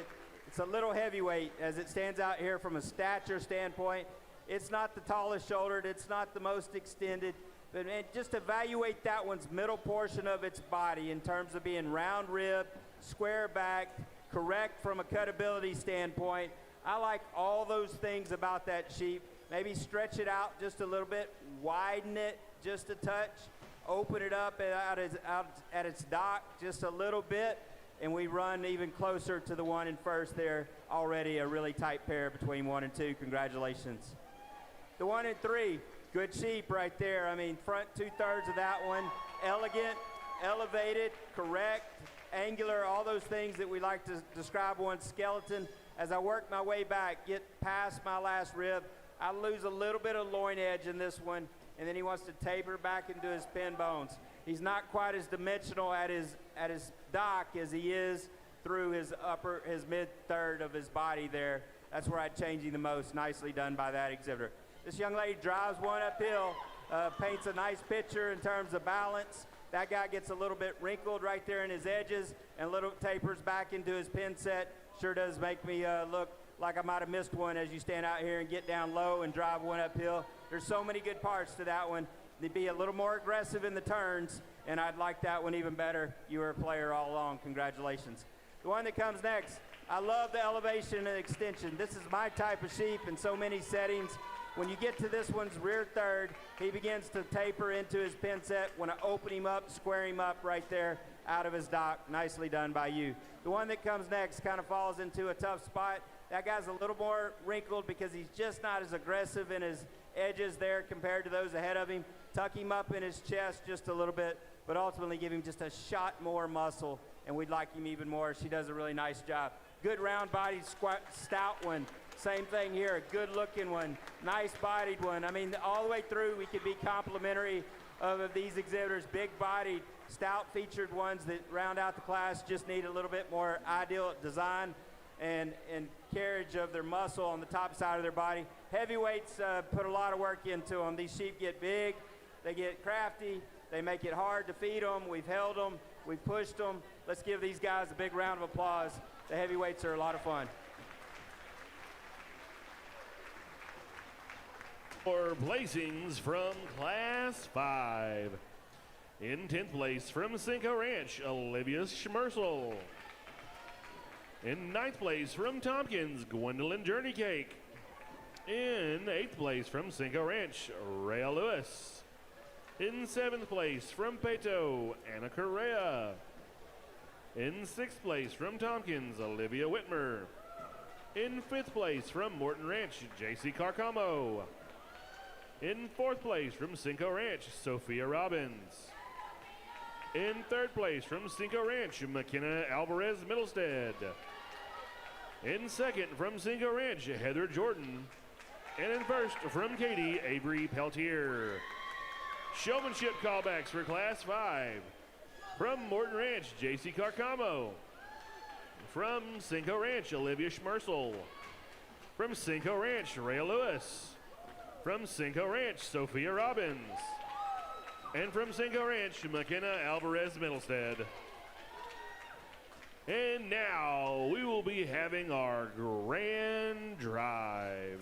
it's a little heavyweight as it stands out here from a stature standpoint. It's not the tallest shouldered. It's not the most extended. But man, just evaluate that one's middle portion of its body in terms of being round rib, square back, correct from a cutability standpoint. I like all those things about that sheep. Maybe stretch it out just a little bit, widen it just a touch, open it up out at its dock just a little bit, and we run even closer to the one in first there. Already a really tight pair between 1 and 2. Congratulations. The 1 and 3. Good sheep right there. I mean, front 2/3 of that one, elegant, elevated, correct, angular, all those things that we like to describe one's skeleton. As I work my way back, get past my last rib, I lose a little bit of loin edge in this one, and then he wants to taper back into his pin bones. He's not quite as dimensional at his dock as he is through his mid third of his body there. That's where I'd change him the most. Nicely done by that exhibitor. This young lady drives one uphill, paints a nice picture in terms of balance. That guy gets a little bit wrinkled right there in his edges and a little tapers back into his pin set. Sure does make me look like I might have missed one as you stand out here and get down low and drive one uphill. There's so many good parts to that one. They'd be a little more aggressive in the turns, and I'd like that one even better. You were a player all along. Congratulations. The one that comes next, I love the elevation and extension. This is my type of sheep in so many settings. When you get to this one's rear third, he begins to taper into his pin set. When I open him up, square him up right there out of his dock. Nicely done by you. The one that comes next kind of falls into a tough spot. That guy's a little more wrinkled because he's just not as aggressive in his edges there compared to those ahead of him. Tuck him up in his chest just a little bit, but ultimately give him just a shot more muscle, and we'd like him even more. She does a really nice job. Good round-bodied, stout one. Same thing here, a good-looking one, nice-bodied one. I mean, all the way through, we could be complimentary of these exhibitors. Big-bodied, stout-featured ones that round out the class just need a little bit more ideal design and carriage of their muscle on the top side of their body. Heavyweights put a lot of work into them. These sheep get big, they get crafty, they make it hard to feed them. We've held them, we've pushed them. Let's give these guys a big round of applause. The heavyweights are a lot of fun. For placings from Class 5. In 10th place from Cinco Ranch, Olivia Schmersel. In 9th place from Tompkins, Gwendolyn Journey Cake. In 8th place from Cinco Ranch, Rhea Lewis. In 7th place from Peto, Anna Correa. In 6th place from Tompkins, Olivia Whitmer. In 5th place from Morton Ranch, JC Carcamo. In 4th place from Cinco Ranch, Sophia Robbins. In 3rd place from Cinco Ranch, McKenna Alvarez Middlestead. In 2nd from Cinco Ranch, Heather Jordan. And in 1st from Katy, Avery Peltier. Showmanship callbacks for Class 5. From Morton Ranch, JC Carcamo. From Cinco Ranch, Olivia Schmersel. From Cinco Ranch, Rhea Lewis. From Cinco Ranch, Sophia Robbins. And from Cinco Ranch, McKenna Alvarez Middlestead. And now we will be having our grand drive.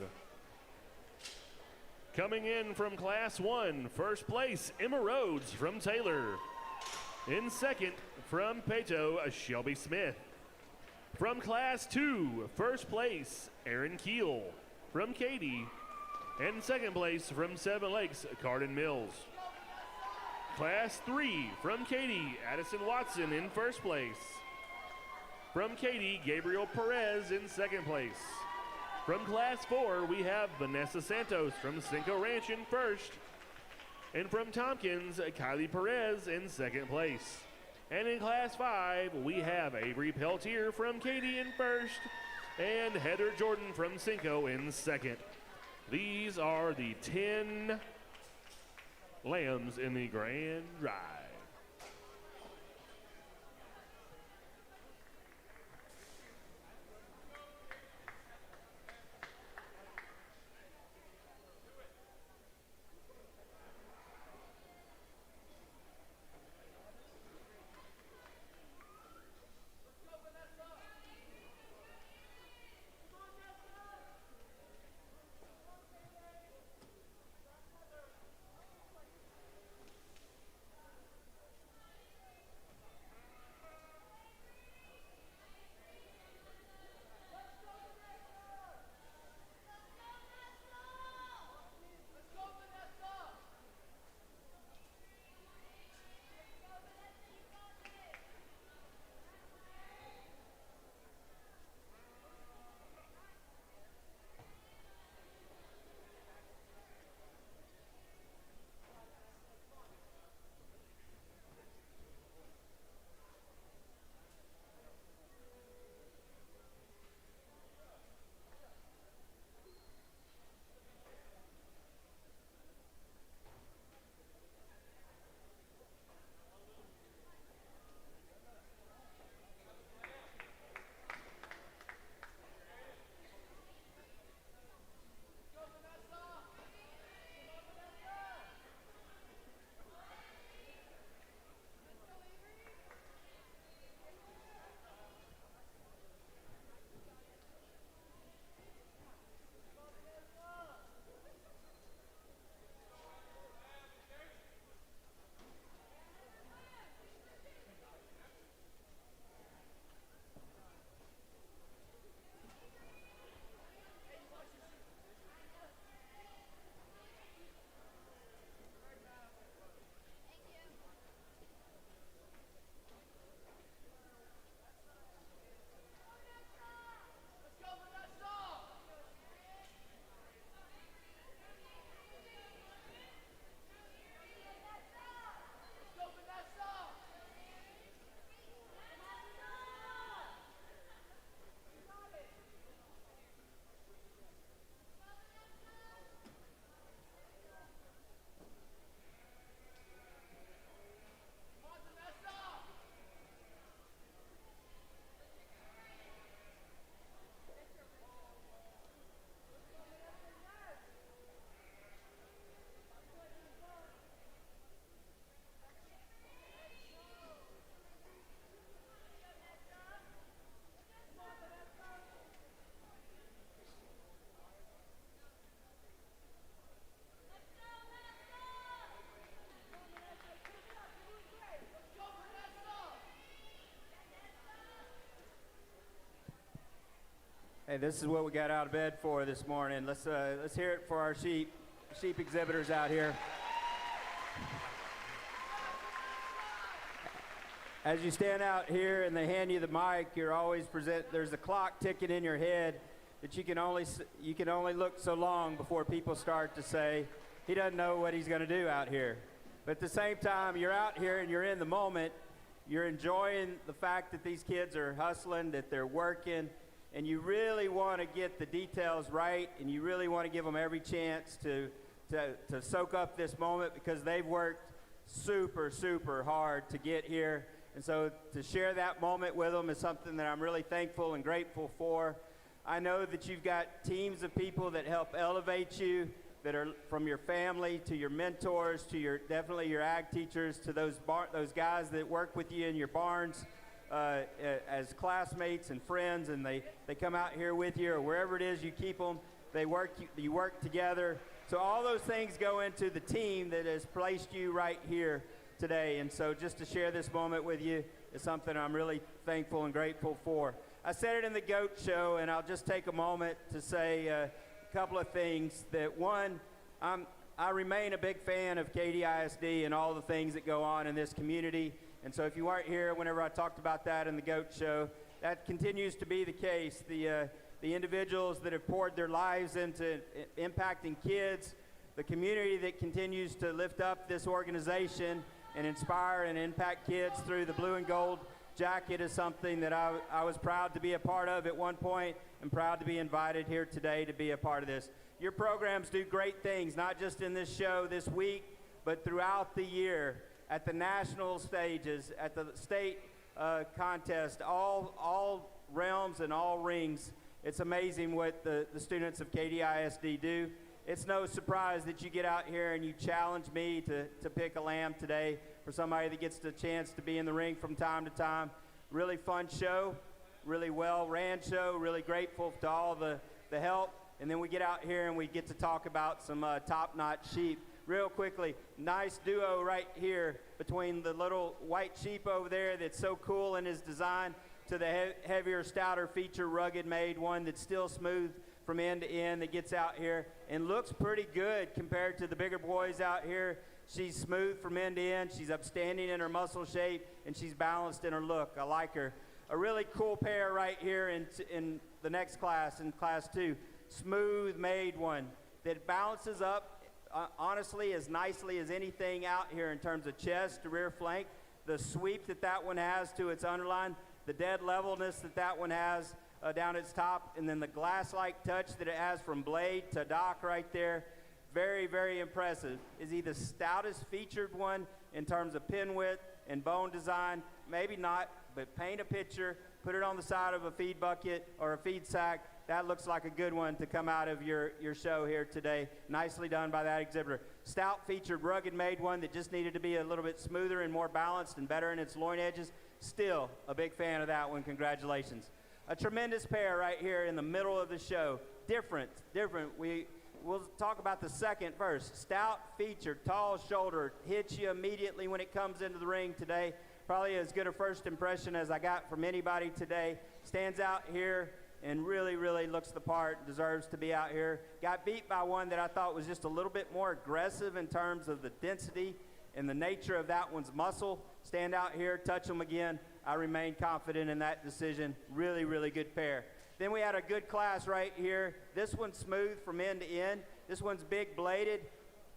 Coming in from Class 1, first place, Emma Rhodes from Taylor. In 2nd, from Peto, Shelby Smith. From Class 2, first place, Aaron Keel from Katy. And 2nd place from Seven Lakes, Cardin Mills. Class 3, from Katy, Addison Watson in 1st place. From Katy, Gabriel Perez in 2nd place. From Class 4, we have Vanessa Santos from Cinco Ranch in 1st. And from Tompkins, Kylie Perez in 2nd place. And in Class 5, we have Avery Peltier from Katy in 1st. And Heather Jordan from Cinco in 2nd. These are the 10 lambs in the grand drive. Hey, this is what we got out of bed for this morning. Let's hear it for our sheep exhibitors out here. As you stand out here and they hand you the mic, you're always there's a clock ticking in your head that you can only look so long before people start to say, he doesn't know what he's going to do out here. But at the same time, you're out here and you're in the moment. You're enjoying the fact that these kids are hustling, that they're working, and you really want to get the details right, and you really want to give them every chance to soak up this moment, because they've worked super, super hard to get here. And so to share that moment with them is something that I'm really thankful and grateful for. I know that you've got teams of people that help elevate you, that are from your family to your mentors to definitely your ag teachers, to those guys that work with you in your barns as classmates and friends, and they come out here with you, or wherever it is you keep them. You work together. So all those things go into the team that has placed you right here today. And so just to share this moment with you is something I'm really thankful and grateful for. I said it in the GOAT show, and I'll just take a moment to say a couple of things. That one, I remain a big fan of Katy ISD and all the things that go on in this community. And so if you weren't here whenever I talked about that in the GOAT show, that continues to be the case. The individuals that have poured their lives into impacting kids, the community that continues to lift up this organization and inspire and impact kids through the blue and gold jacket is something that I was proud to be a part of at one point, and proud to be invited here today to be a part of this. Your programs do great things, not just in this show this week, but throughout the year, at the national stages, at the state contest, all realms and all rings. It's amazing what the students of Katy ISD do. It's no surprise that you get out here and you challenge me to pick a lamb today for somebody that gets the chance to be in the ring from time to time. Really fun show, really well-ran show, really grateful to all the help. And then we get out here and we get to talk about some top-notch sheep. Real quickly, nice duo right here between the little white sheep over there that's so cool in his design, to the heavier, stouter feature, rugged made one that's still smooth from end to end, that gets out here and looks pretty good compared to the bigger boys out here. She's smooth from end to end. She's upstanding in her muscle shape, and she's balanced in her look. I like her. A really cool pair right here in the next class, in class 2. Smooth made one that balances up honestly as nicely as anything out here in terms of chest to rear flank. The sweep that one has to its underline, the dead levelness that one has down its top, and then the glass-like touch that it has from blade to dock right there. Very, very impressive. Is he the stoutest featured one in terms of pin width and bone design? Maybe not, but paint a picture, put it on the side of a feed bucket or a feed sack. That looks like a good one to come out of your show here today. Nicely done by that exhibitor. Stout featured, rugged made one that just needed to be a little bit smoother and more balanced and better in its loin edges. Still a big fan of that one. Congratulations. A tremendous pair right here in the middle of the show. Different. We'll talk about the second first. Stout featured, tall shoulder, hits you immediately when it comes into the ring today. Probably as good a first impression as I got from anybody today. Stands out here and really, really looks the part, deserves to be out here. Got beat by one that I thought was just a little bit more aggressive in terms of the density and the nature of that one's muscle. Stand out here, touch them again. I remain confident in that decision. Really, really good pair. Then we had a good class right here. This one's smooth from end to end. This one's big bladed,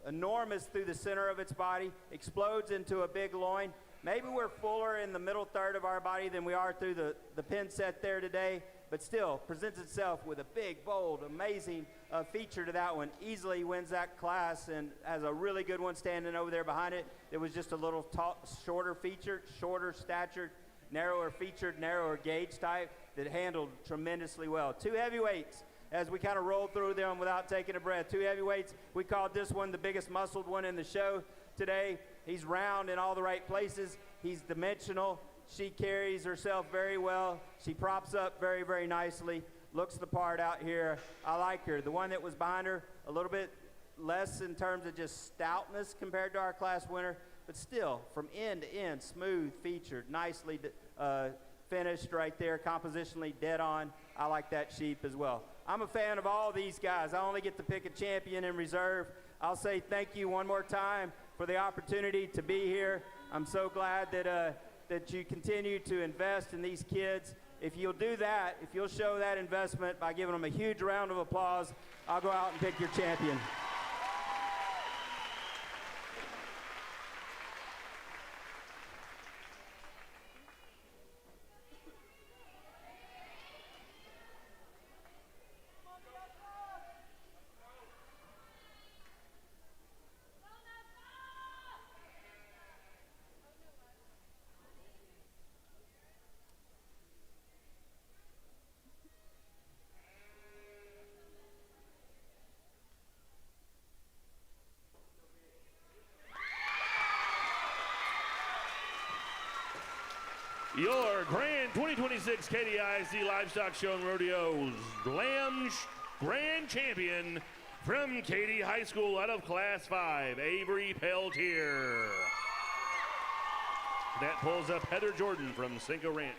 enormous through the center of its body, explodes into a big loin. Maybe we're fuller in the middle third of our body than we are through the pin set there today, but still presents itself with a big, bold, amazing feature to that one. Easily wins that class and has a really good one standing over there behind it. It was just a little shorter featured, shorter statured, narrower featured, narrower gauge type that handled tremendously well. 2 heavyweights, as we kind of rolled through them without taking a breath. 2 heavyweights. We called this one the biggest muscled one in the show today. He's round in all the right places. He's dimensional. She carries herself very well. She props up very, very nicely. Looks the part out here. I like her. The one that was behind her, a little bit less in terms of just stoutness compared to our class winner, but still, from end to end, smooth, featured, nicely finished right there, compositionally dead on. I like that sheep as well. I'm a fan of all these guys. I only get to pick a champion in reserve. I'll say thank you one more time for the opportunity to be here. I'm so glad that you continue to invest in these kids. If you'll do that, if you'll show that investment by giving them a huge round of applause, I'll go out and pick your champion. Your Grand 2026 Katy ISD Livestock Show and Rodeo's Lamb Grand Champion from Katy High School out of Class 5, Avery Peltier. That pulls up Heather Jordan from Cinco Ranch.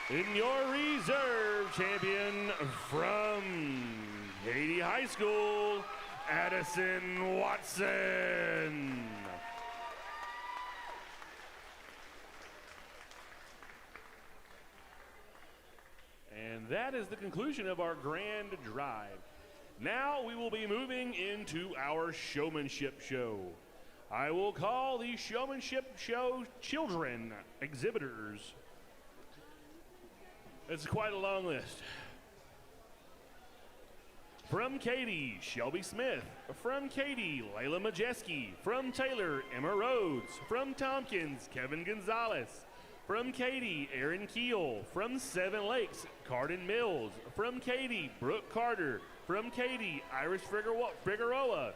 In your reserve champion from Katy High School, Addison Watson. And that is the conclusion of our grand drive. Now we will be moving into our showmanship show. I will call the showmanship show children exhibitors. It's quite a long list. From Katy, Shelby Smith. From Katy, Layla Majeski. From Taylor, Emma Rhodes. From Tompkins, Kevin Gonzalez. From Katy, Aaron Keel. From Seven Lakes, Cardin Mills. From Katy, Brooke Carter. From Katy, Iris Figueroa.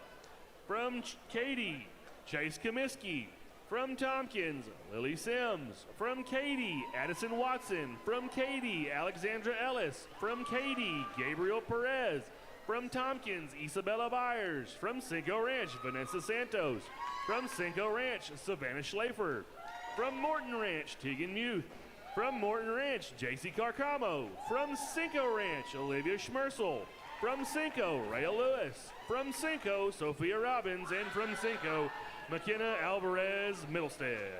From Katy, Chase Comiskey. From Tompkins, Lily Sims. From Katy, Addison Watson. From Katy, Alexandra Ellis. From Katy, Gabriel Perez. From Tompkins, Isabella Byers. From Cinco Ranch, Vanessa Santos. From Cinco Ranch, Savannah Schlafer. From Morton Ranch, Tegan Muth. From Morton Ranch, JC Carcamo. From Cinco Ranch, Olivia Schmersel. From Cinco, Rhea Lewis. From Cinco, Sophia Robbins. And from Cinco, McKenna Alvarez Middlestead.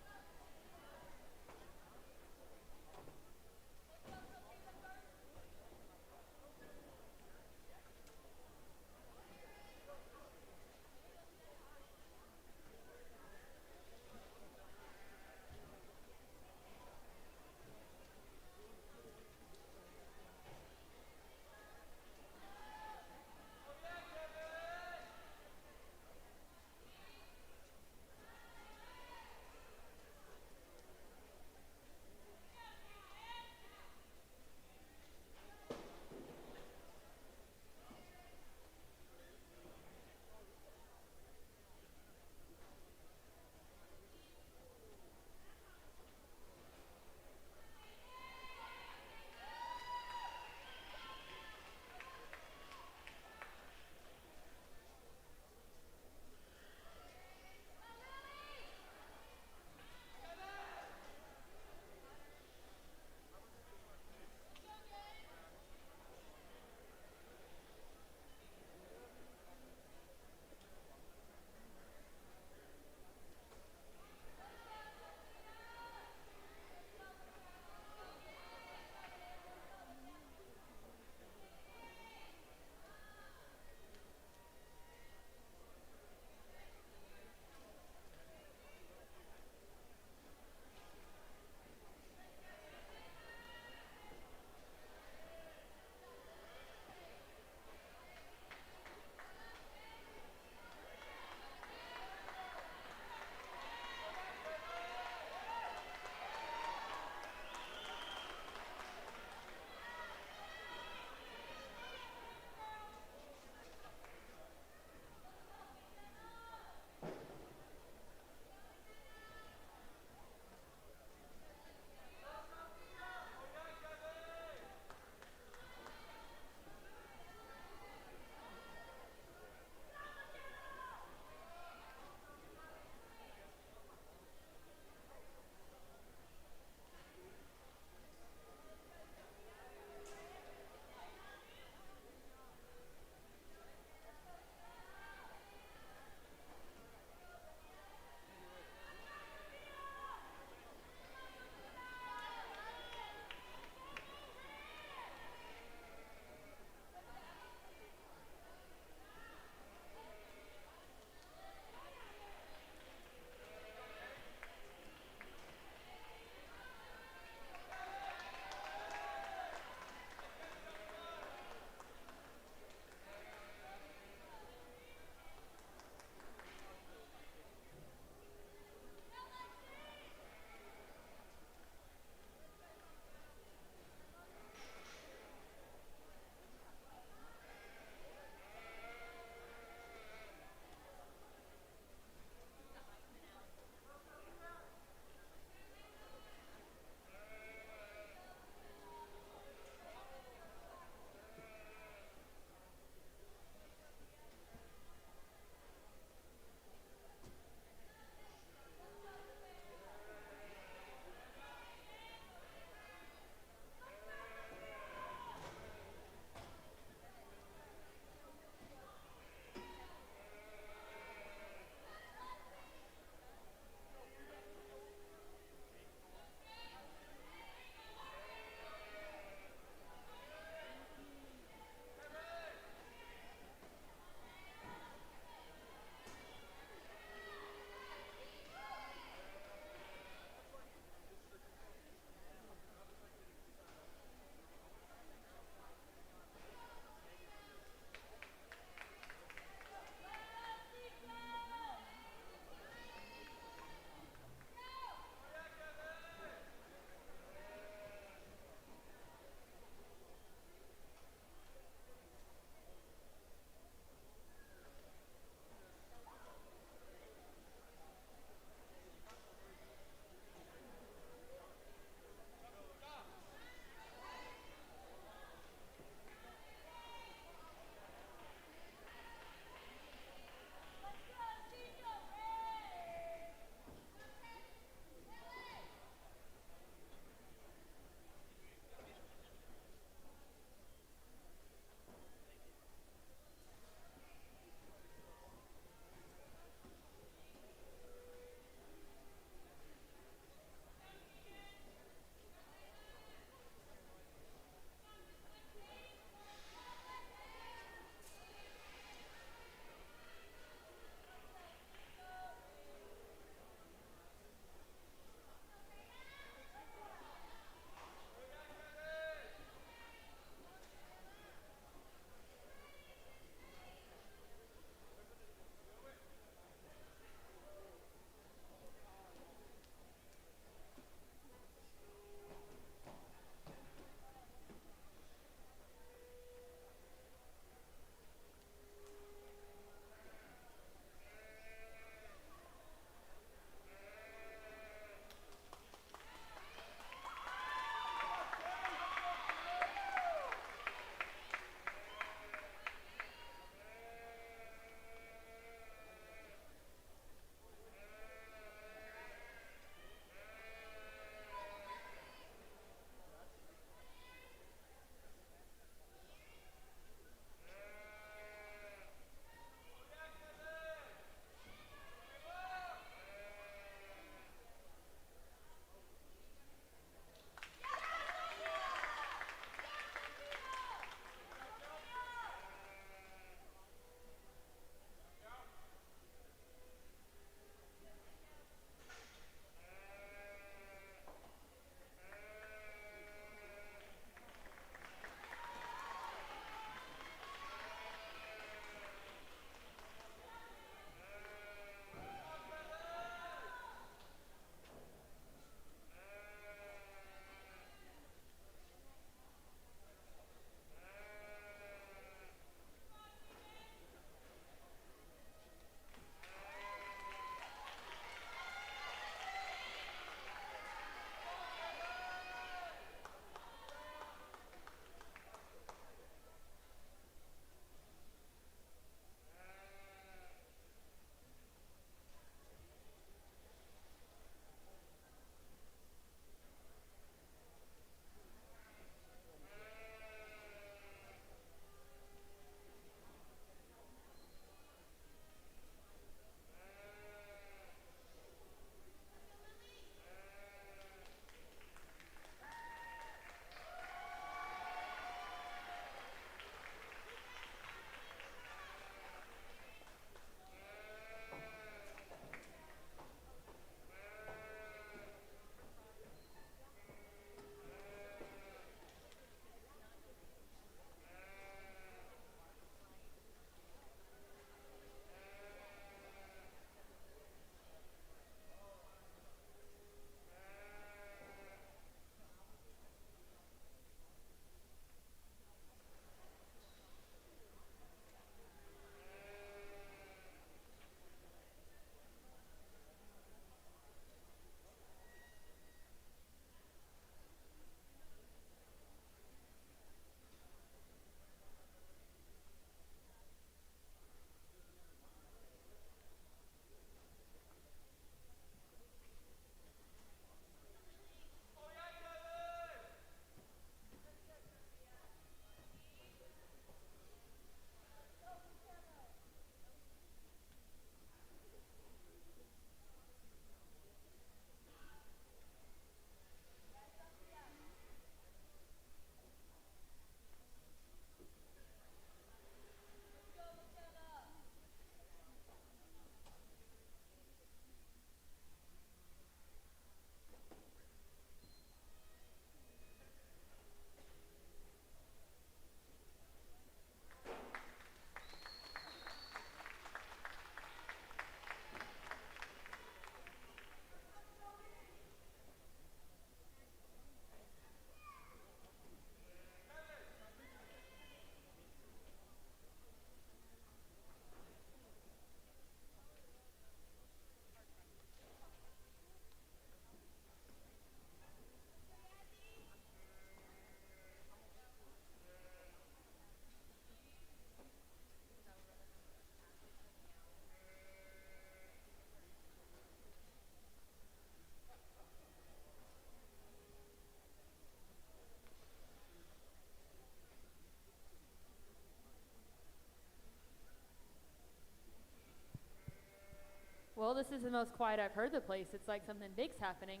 this is the most quiet I've heard the place. It's like something big's happening.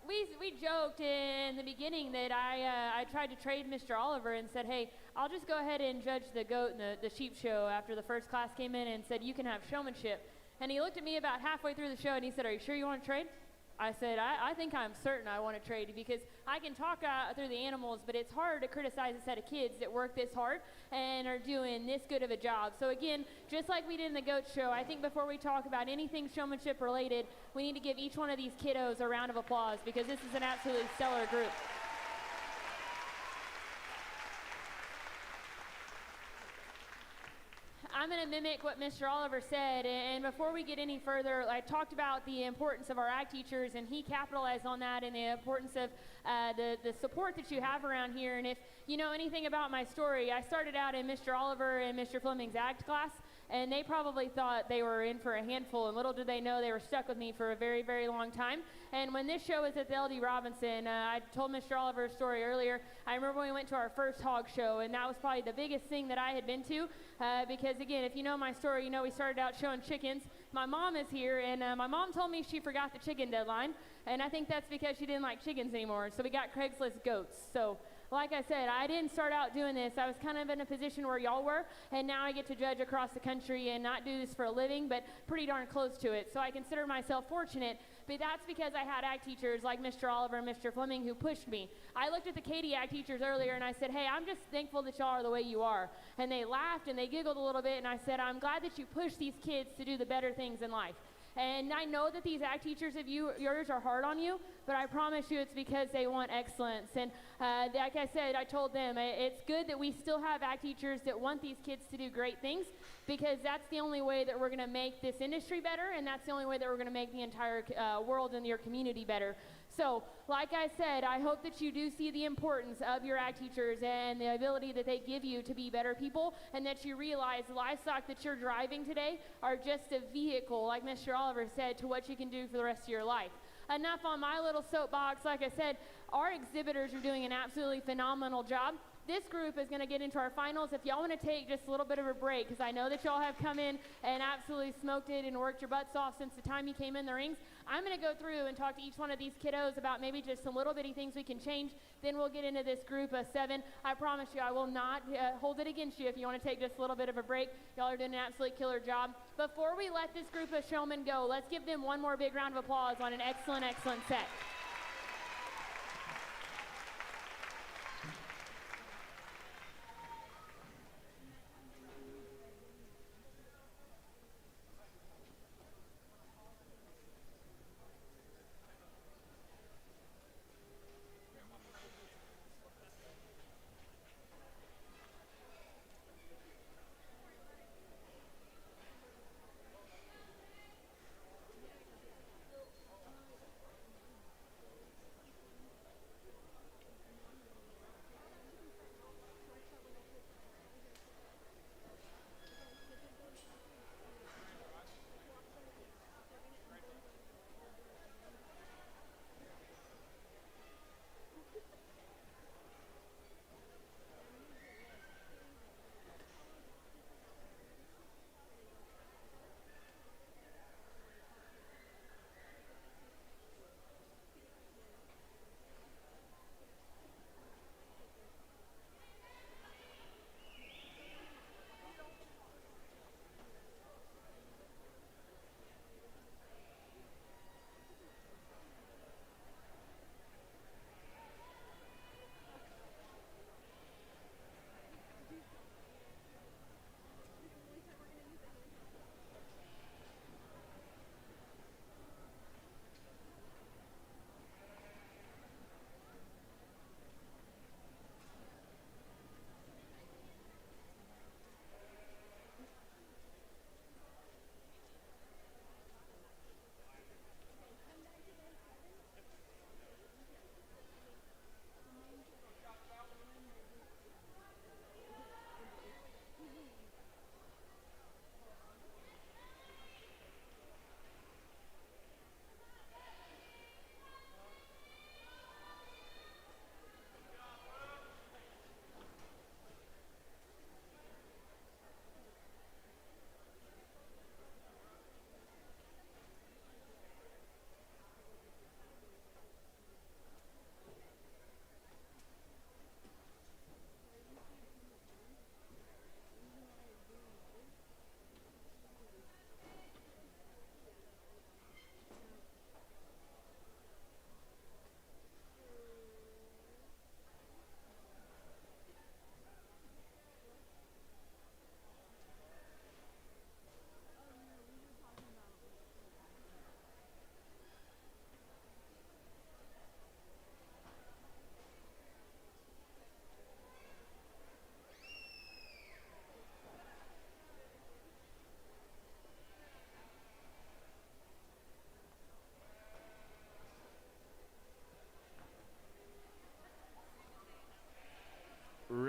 We joked in the beginning that I tried to trade Mr. Oliver and said, hey, I'll just go ahead and judge the goat and the sheep show after the first class came in, and said, you can have showmanship. And he looked at me about halfway through the show and he said, are you sure you want to trade? I said, I think I'm certain I want to trade, because I can talk through the animals, but it's hard to criticize a set of kids that work this hard and are doing this good of a job. So again, just like we did in the goat show, I think before we talk about anything showmanship related, we need to give each one of these kiddos a round of applause, because this is an absolutely stellar group. I'm going to mimic what Mr. Oliver said, and before we get any further, I talked about the importance of our ag teachers, and he capitalized on that, and the importance of the support that you have around here. And if you know anything about my story, I started out in Mr. Oliver and Mr. Fleming's ag class, and they probably thought they were in for a handful, and little did they know they were stuck with me for a very, very long time. And when this show was at the LD Robinson, I told Mr. Oliver's story earlier. I remember when we went to our first hog show, and that was probably the biggest thing that I had been to, because again, if you know my story, you know we started out showing chickens. My mom is here, and my mom told me she forgot the chicken deadline, and I think that's because she didn't like chickens anymore, so we got Craigslist goats. So like I said, I didn't start out doing this. I was kind of in a position where y'all were, and now I get to judge across the country and not do this for a living, but pretty darn close to it. So I consider myself fortunate, but that's because I had ag teachers like Mr. Oliver and Mr. Fleming who pushed me. I looked at the Katy ag teachers earlier, and I said, hey, I'm just thankful that y'all are the way you are. And they laughed, and they giggled a little bit, and I said, I'm glad that you push these kids to do the better things in life. And I know that these ag teachers of yours are hard on you, but I promise you it's because they want excellence. And like I said, I told them it's good that we still have ag teachers that want these kids to do great things, because that's the only way that we're going to make this industry better, and that's the only way that we're going to make the entire world and your community better. So, like I said, I hope that you do see the importance of your ag teachers and the ability that they give you to be better people, and that you realize the livestock that you're driving today are just a vehicle, like Mr. Oliver said, to what you can do for the rest of your life. Enough on my little soapbox. Like I said, our exhibitors are doing an absolutely phenomenal job. This group is going to get into our finals. If y'all want to take just a little bit of a break, because I know that y'all have come in and absolutely smoked it and worked your butts off since the time you came in the rings, I'm going to go through and talk to each one of these kiddos about maybe just some little bitty things we can change. Then we'll get into this group of 7. I promise you I will not hold it against you if you want to take just a little bit of a break. Y'all are doing an absolutely killer job. Before we let this group of showmen go, let's give them one more big round of applause on an excellent, excellent set.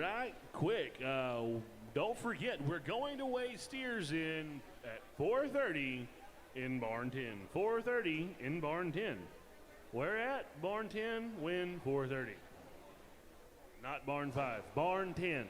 right, quick. Don't forget, we're going to weigh steers in at 4:30 in barn 10. 4:30 in barn 10. Where at barn 10? When 4:30. Not barn 5. Barn 10.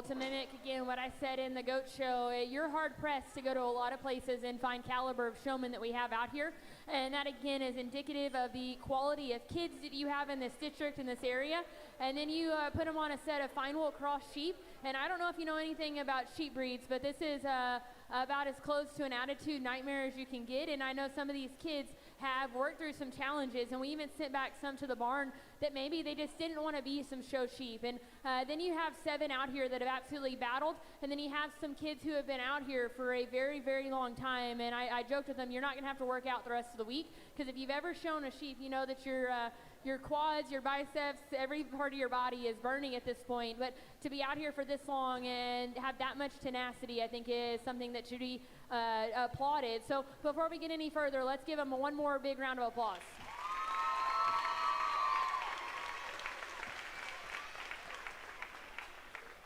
Well, to mimic again what I said in the goat show, you're hard pressed to go to a lot of places and find caliber of showmen that we have out here. And that again is indicative of the quality of kids that you have in this district, in this area. And then you put them on a set of fine wool cross sheep. And I don't know if you know anything about sheep breeds, but this is about as close to an attitude nightmare as you can get. And I know some of these kids have worked through some challenges, and we even sent back some to the barn that maybe they just didn't want to be some show sheep. And then you have 7 out here that have absolutely battled, and then you have some kids who have been out here for a very, very long time. And I joked with them, you're not going to have to work out the rest of the week, because if you've ever shown a sheep, you know that your quads, your biceps, every part of your body is burning at this point. But to be out here for this long and have that much tenacity, I think is something that should be applauded. So before we get any further, let's give them one more big round of applause.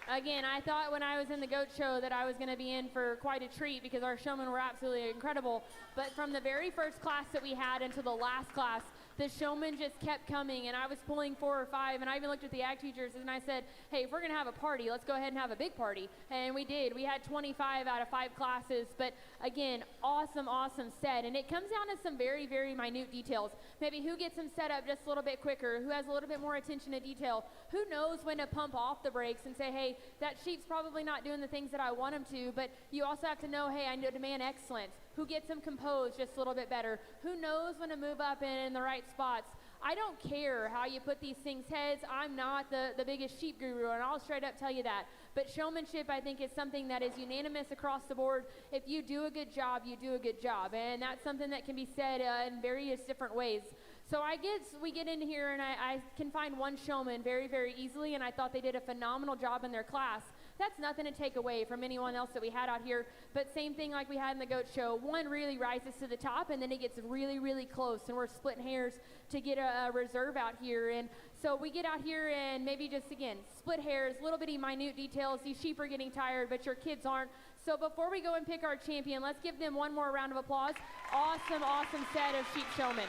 Again, I thought when I was in the goat show that I was going to be in for quite a treat, because our showmen were absolutely incredible. But from the very first class that we had until the last class, the showmen just kept coming, and I was pulling 4 or 5, and I even looked at the ag teachers and I said, hey, if we're going to have a party, let's go ahead and have a big party. And we did. We had 25 out of 5 classes, but again, awesome, awesome set. And it comes down to some very, very minute details. Maybe who gets them set up just a little bit quicker, who has a little bit more attention to detail, who knows when to pump off the brakes and say, hey, that sheep's probably not doing the things that I want him to, but you also have to know, hey, I demand excellence. Who gets them composed just a little bit better? Who knows when to move up in the right spots? I don't care how you put these things heads. I'm not the biggest sheep guru, and I'll straight up tell you that. But showmanship, I think, is something that is unanimous across the board. If you do a good job, you do a good job. And that's something that can be said in various different ways. So I guess we get in here, and I can find one showman very, very easily, and I thought they did a phenomenal job in their class. That's nothing to take away from anyone else that we had out here, but same thing like we had in the goat show. One really rises to the top, and then it gets really, really close, and we're splitting hairs to get a reserve out here. And so we get out here and maybe just, again, split hairs, little bitty minute details. These sheep are getting tired, but your kids aren't. So before we go and pick our champion, let's give them one more round of applause. Awesome, awesome set of sheep showmen.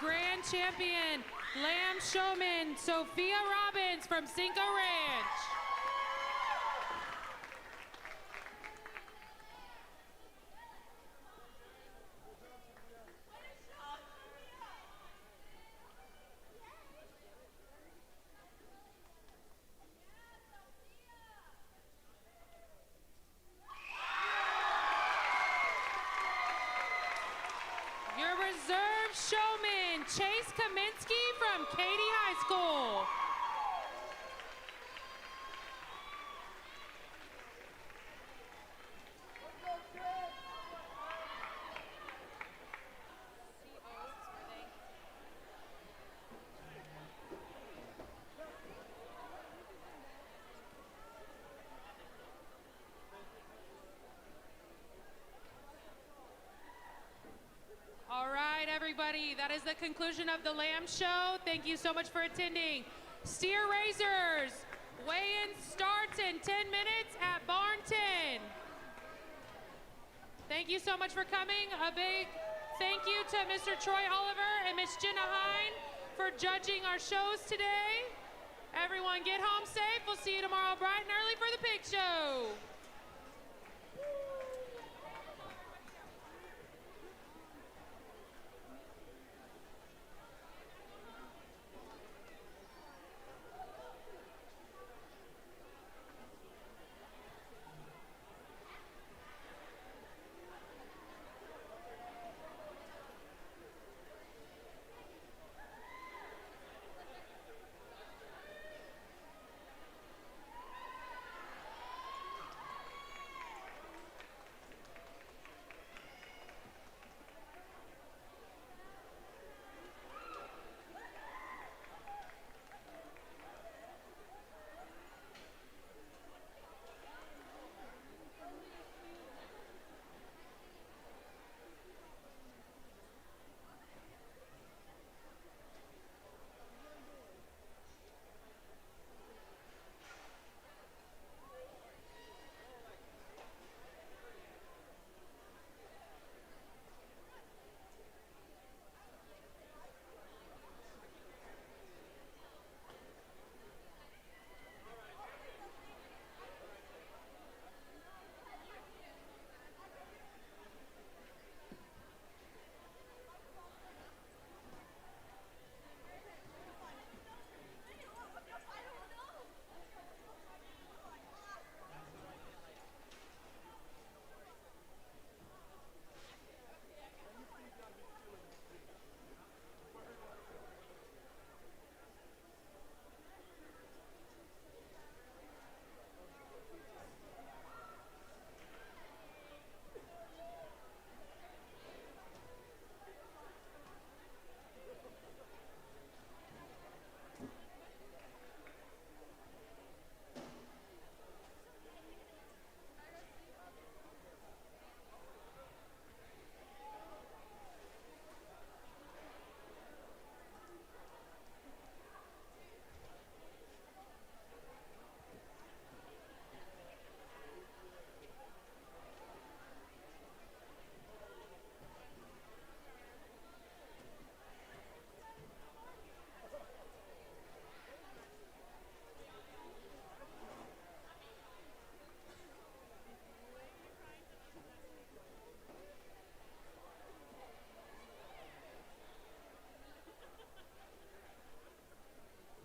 Grand champion, Lamb Showman, Sophia Robbins from Cinco Ranch. Your reserve showman, Chase Kaminsky from Katy High School. All right, everybody, that is the conclusion of the Lamb Show. Thank you so much for attending. Steer Raisers, weigh-in starts in 10 minutes at Barn 10. Thank you so much for coming. A big thank you to Mr. Troy Oliver and Miss Jenna Hine for judging our shows today. Everyone get home safe. We'll see you tomorrow bright and early.